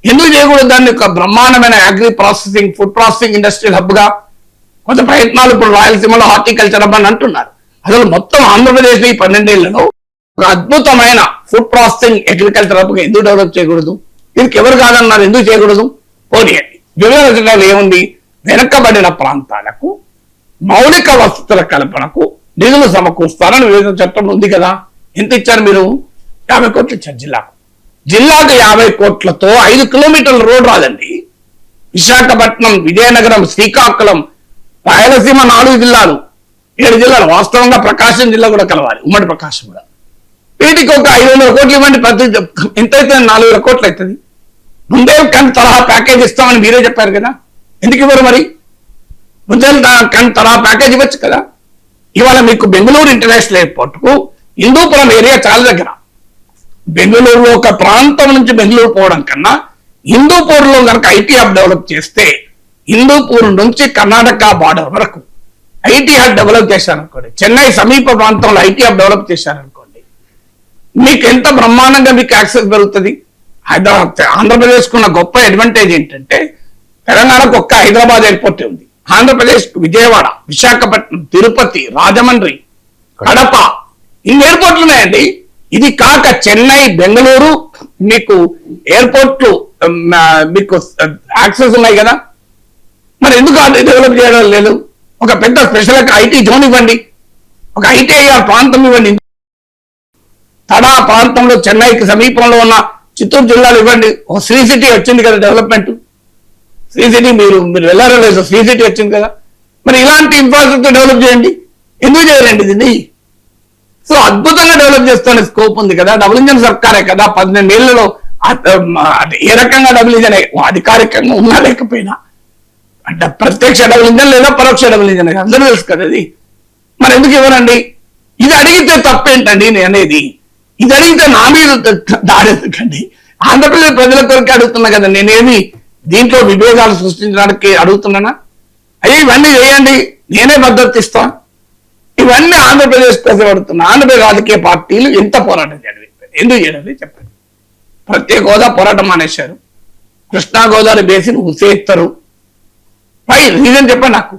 Speaker 2: ఎందుకు చేయకూడదు దాన్ని ఒక బ్రహ్మాండమైన agri processing, food processing industrial hub గా? కొంత ప్రయత్నాలు ఇప్పుడు రాయలసీమలో హార్టికల్చర్ హబ్ అని అంటున్నారు. అసలు మొత్తం ఆంధ్రప్రదేశ్ లో ఈ 12 ఏళ్లలో ఒక అద్భుతమైన ఫుడ్ ప్రాసెసింగ్ అగ్రికల్చర్ హబ్ గా ఎందుకు డెవలప్ చేయకూడదు? దీనికి ఎవరు కాదన్నారు? ఎందుకు చేయకూడదు? పోనీయండి. విభజన చట్టాలు ఏముంది? వెనుకబడిన ప్రాంతాలకు మౌలిక వసతుల కల్పనకు నిధులు సమకూరుస్తారని విభజన చట్టం ఉంది కదా. ఎంత ఇచ్చారు మీరు? 50 కోట్లు ఇచ్చారు జిల్లాకు. జిల్లాకు 50 కోట్లతో 5 కిలోమీటర్ల రోడ్ రాదండి. విశాఖపట్నం, విజయనగరం, శ్రీకాకుళం, రాయలసీమ 4 జిల్లాలు, 7 జిల్లాలు, వాస్తవంగా ప్రకాశం జిల్లా కూడా కలవాలి, ఉమ్మడి ప్రకాశం కూడా. వీటికి ఒక 500 కోట్లు ఇవ్వండి. ప్రతి ఎంతైతే 4,000 కోట్లు అవుతుంది. బుందేల్ఖండ్ తరహా ప్యాకేజ్ ఇస్తామని మీరే చెప్పారు కదా, ఎందుకు ఇవ్వరు మరి? బుందేల్ఖండ్ తరహా ప్యాకేజ్ ఇవ్వచ్చు కదా. ఇవాళ మీకు బెంగళూరు ఇంటర్నేషనల్ ఎయిర్పోర్ట్ కు హిందూపురం ఏరియా చాలా దగ్గర. బెంగళూరు ఒక ప్రాంతం నుంచి బెంగళూరు పోవడం కన్నా హిందూపూర్ లో కనుక ఐటీ హబ్ డెవలప్ చేస్తే, హిందూపూర్ నుంచి కర్ణాటక బార్డర్ వరకు ఐటీ హబ్ డెవలప్ చేశారనుకోండి, చెన్నై సమీప ప్రాంతంలో ఐటీ హబ్ డెవలప్ చేశారనుకోండి, మీకు ఎంత బ్రహ్మాండంగా మీకు యాక్సెస్ పెరుగుతుంది. హైదరాబాద్, ఆంధ్రప్రదేశ్ కున్న గొప్ప అడ్వాంటేజ్ ఏంటంటే తెలంగాణకు ఒక్క హైదరాబాద్ ఎయిర్పోర్ట్ ఉంది. ఆంధ్రప్రదేశ్ విజయవాడ, విశాఖపట్నం, తిరుపతి, రాజమండ్రి, కడప, ఇన్ని ఎయిర్పోర్ట్లు ఉన్నాయండి. ఇది కాక చెన్నై, బెంగళూరు మీకు ఎయిర్పోర్ట్లు మీకు యాక్సెస్ ఉన్నాయి కదా. మరి ఎందుకు డెవలప్ చేయడం లేదు? ఒక పెద్ద స్పెషల్ ఐటీ జోన్ ఇవ్వండి, ఒక ఐటీఐఆర్ ప్రాంతం ఇవ్వండి. తడా ప్రాంతంలో చెన్నైకి సమీపంలో ఉన్న చిత్తూరు జిల్లాలు ఇవ్వండి. ఒక శ్రీ సిటీ వచ్చింది కదా డెవలప్మెంట్. శ్రీ సిటీ మీరు వెళ్ళారో లేదు, శ్రీ సిటీ వచ్చింది కదా. మరి ఇలాంటి ఇన్ఫ్రాస్ట్రక్చర్ డెవలప్ చేయండి. ఎందుకు చేయరండి దీన్ని? సో అద్భుతంగా డెవలప్ చేస్తున్న స్కోప్ ఉంది కదా. డబుల్ ఇంజన్ సర్కారే కదా. 12 ఏళ్లలో ఏ రకంగా డబుల్ ఇంజన్ అధికారికంగా ఉన్నా లేకపోయినా, అంటే ప్రత్యక్ష డబుల్ ఇంజన్ లేదా పరోక్ష డబుల్ ఇంజన్ అందరూ తెలుసు కదా అది. మరి ఎందుకు ఇవ్వరండి? ఇది అడిగితే తప్పేంటండి నేను అనేది. ఇది అడిగితే నా మీద దాడెందుకండి? ఆంధ్రప్రదేశ్ ప్రజల కొరకు అడుగుతున్నా కదా. నేనేమి దీంట్లో విభేదాలు సృష్టించడానికి అడుగుతున్నానా? అయ్యి ఇవన్నీ చేయండి, నేనే మద్దతు ఇస్తాను. ఇవన్నీ ఆంధ్రప్రదేశ్ ప్రజలు అడుగుతున్నా. ఆంధ్రప్రదేశ్ రాజకీయ పార్టీలు ఎంత పోరాటం చేయాలి? ఎందుకు చేయాలి చెప్పండి. ప్రత్యేక హోదా పోరాటం మానేశారు. కృష్ణా గోదావరి బేసిన్ ఉసేస్తారు. రీజన్ చెప్పండి నాకు.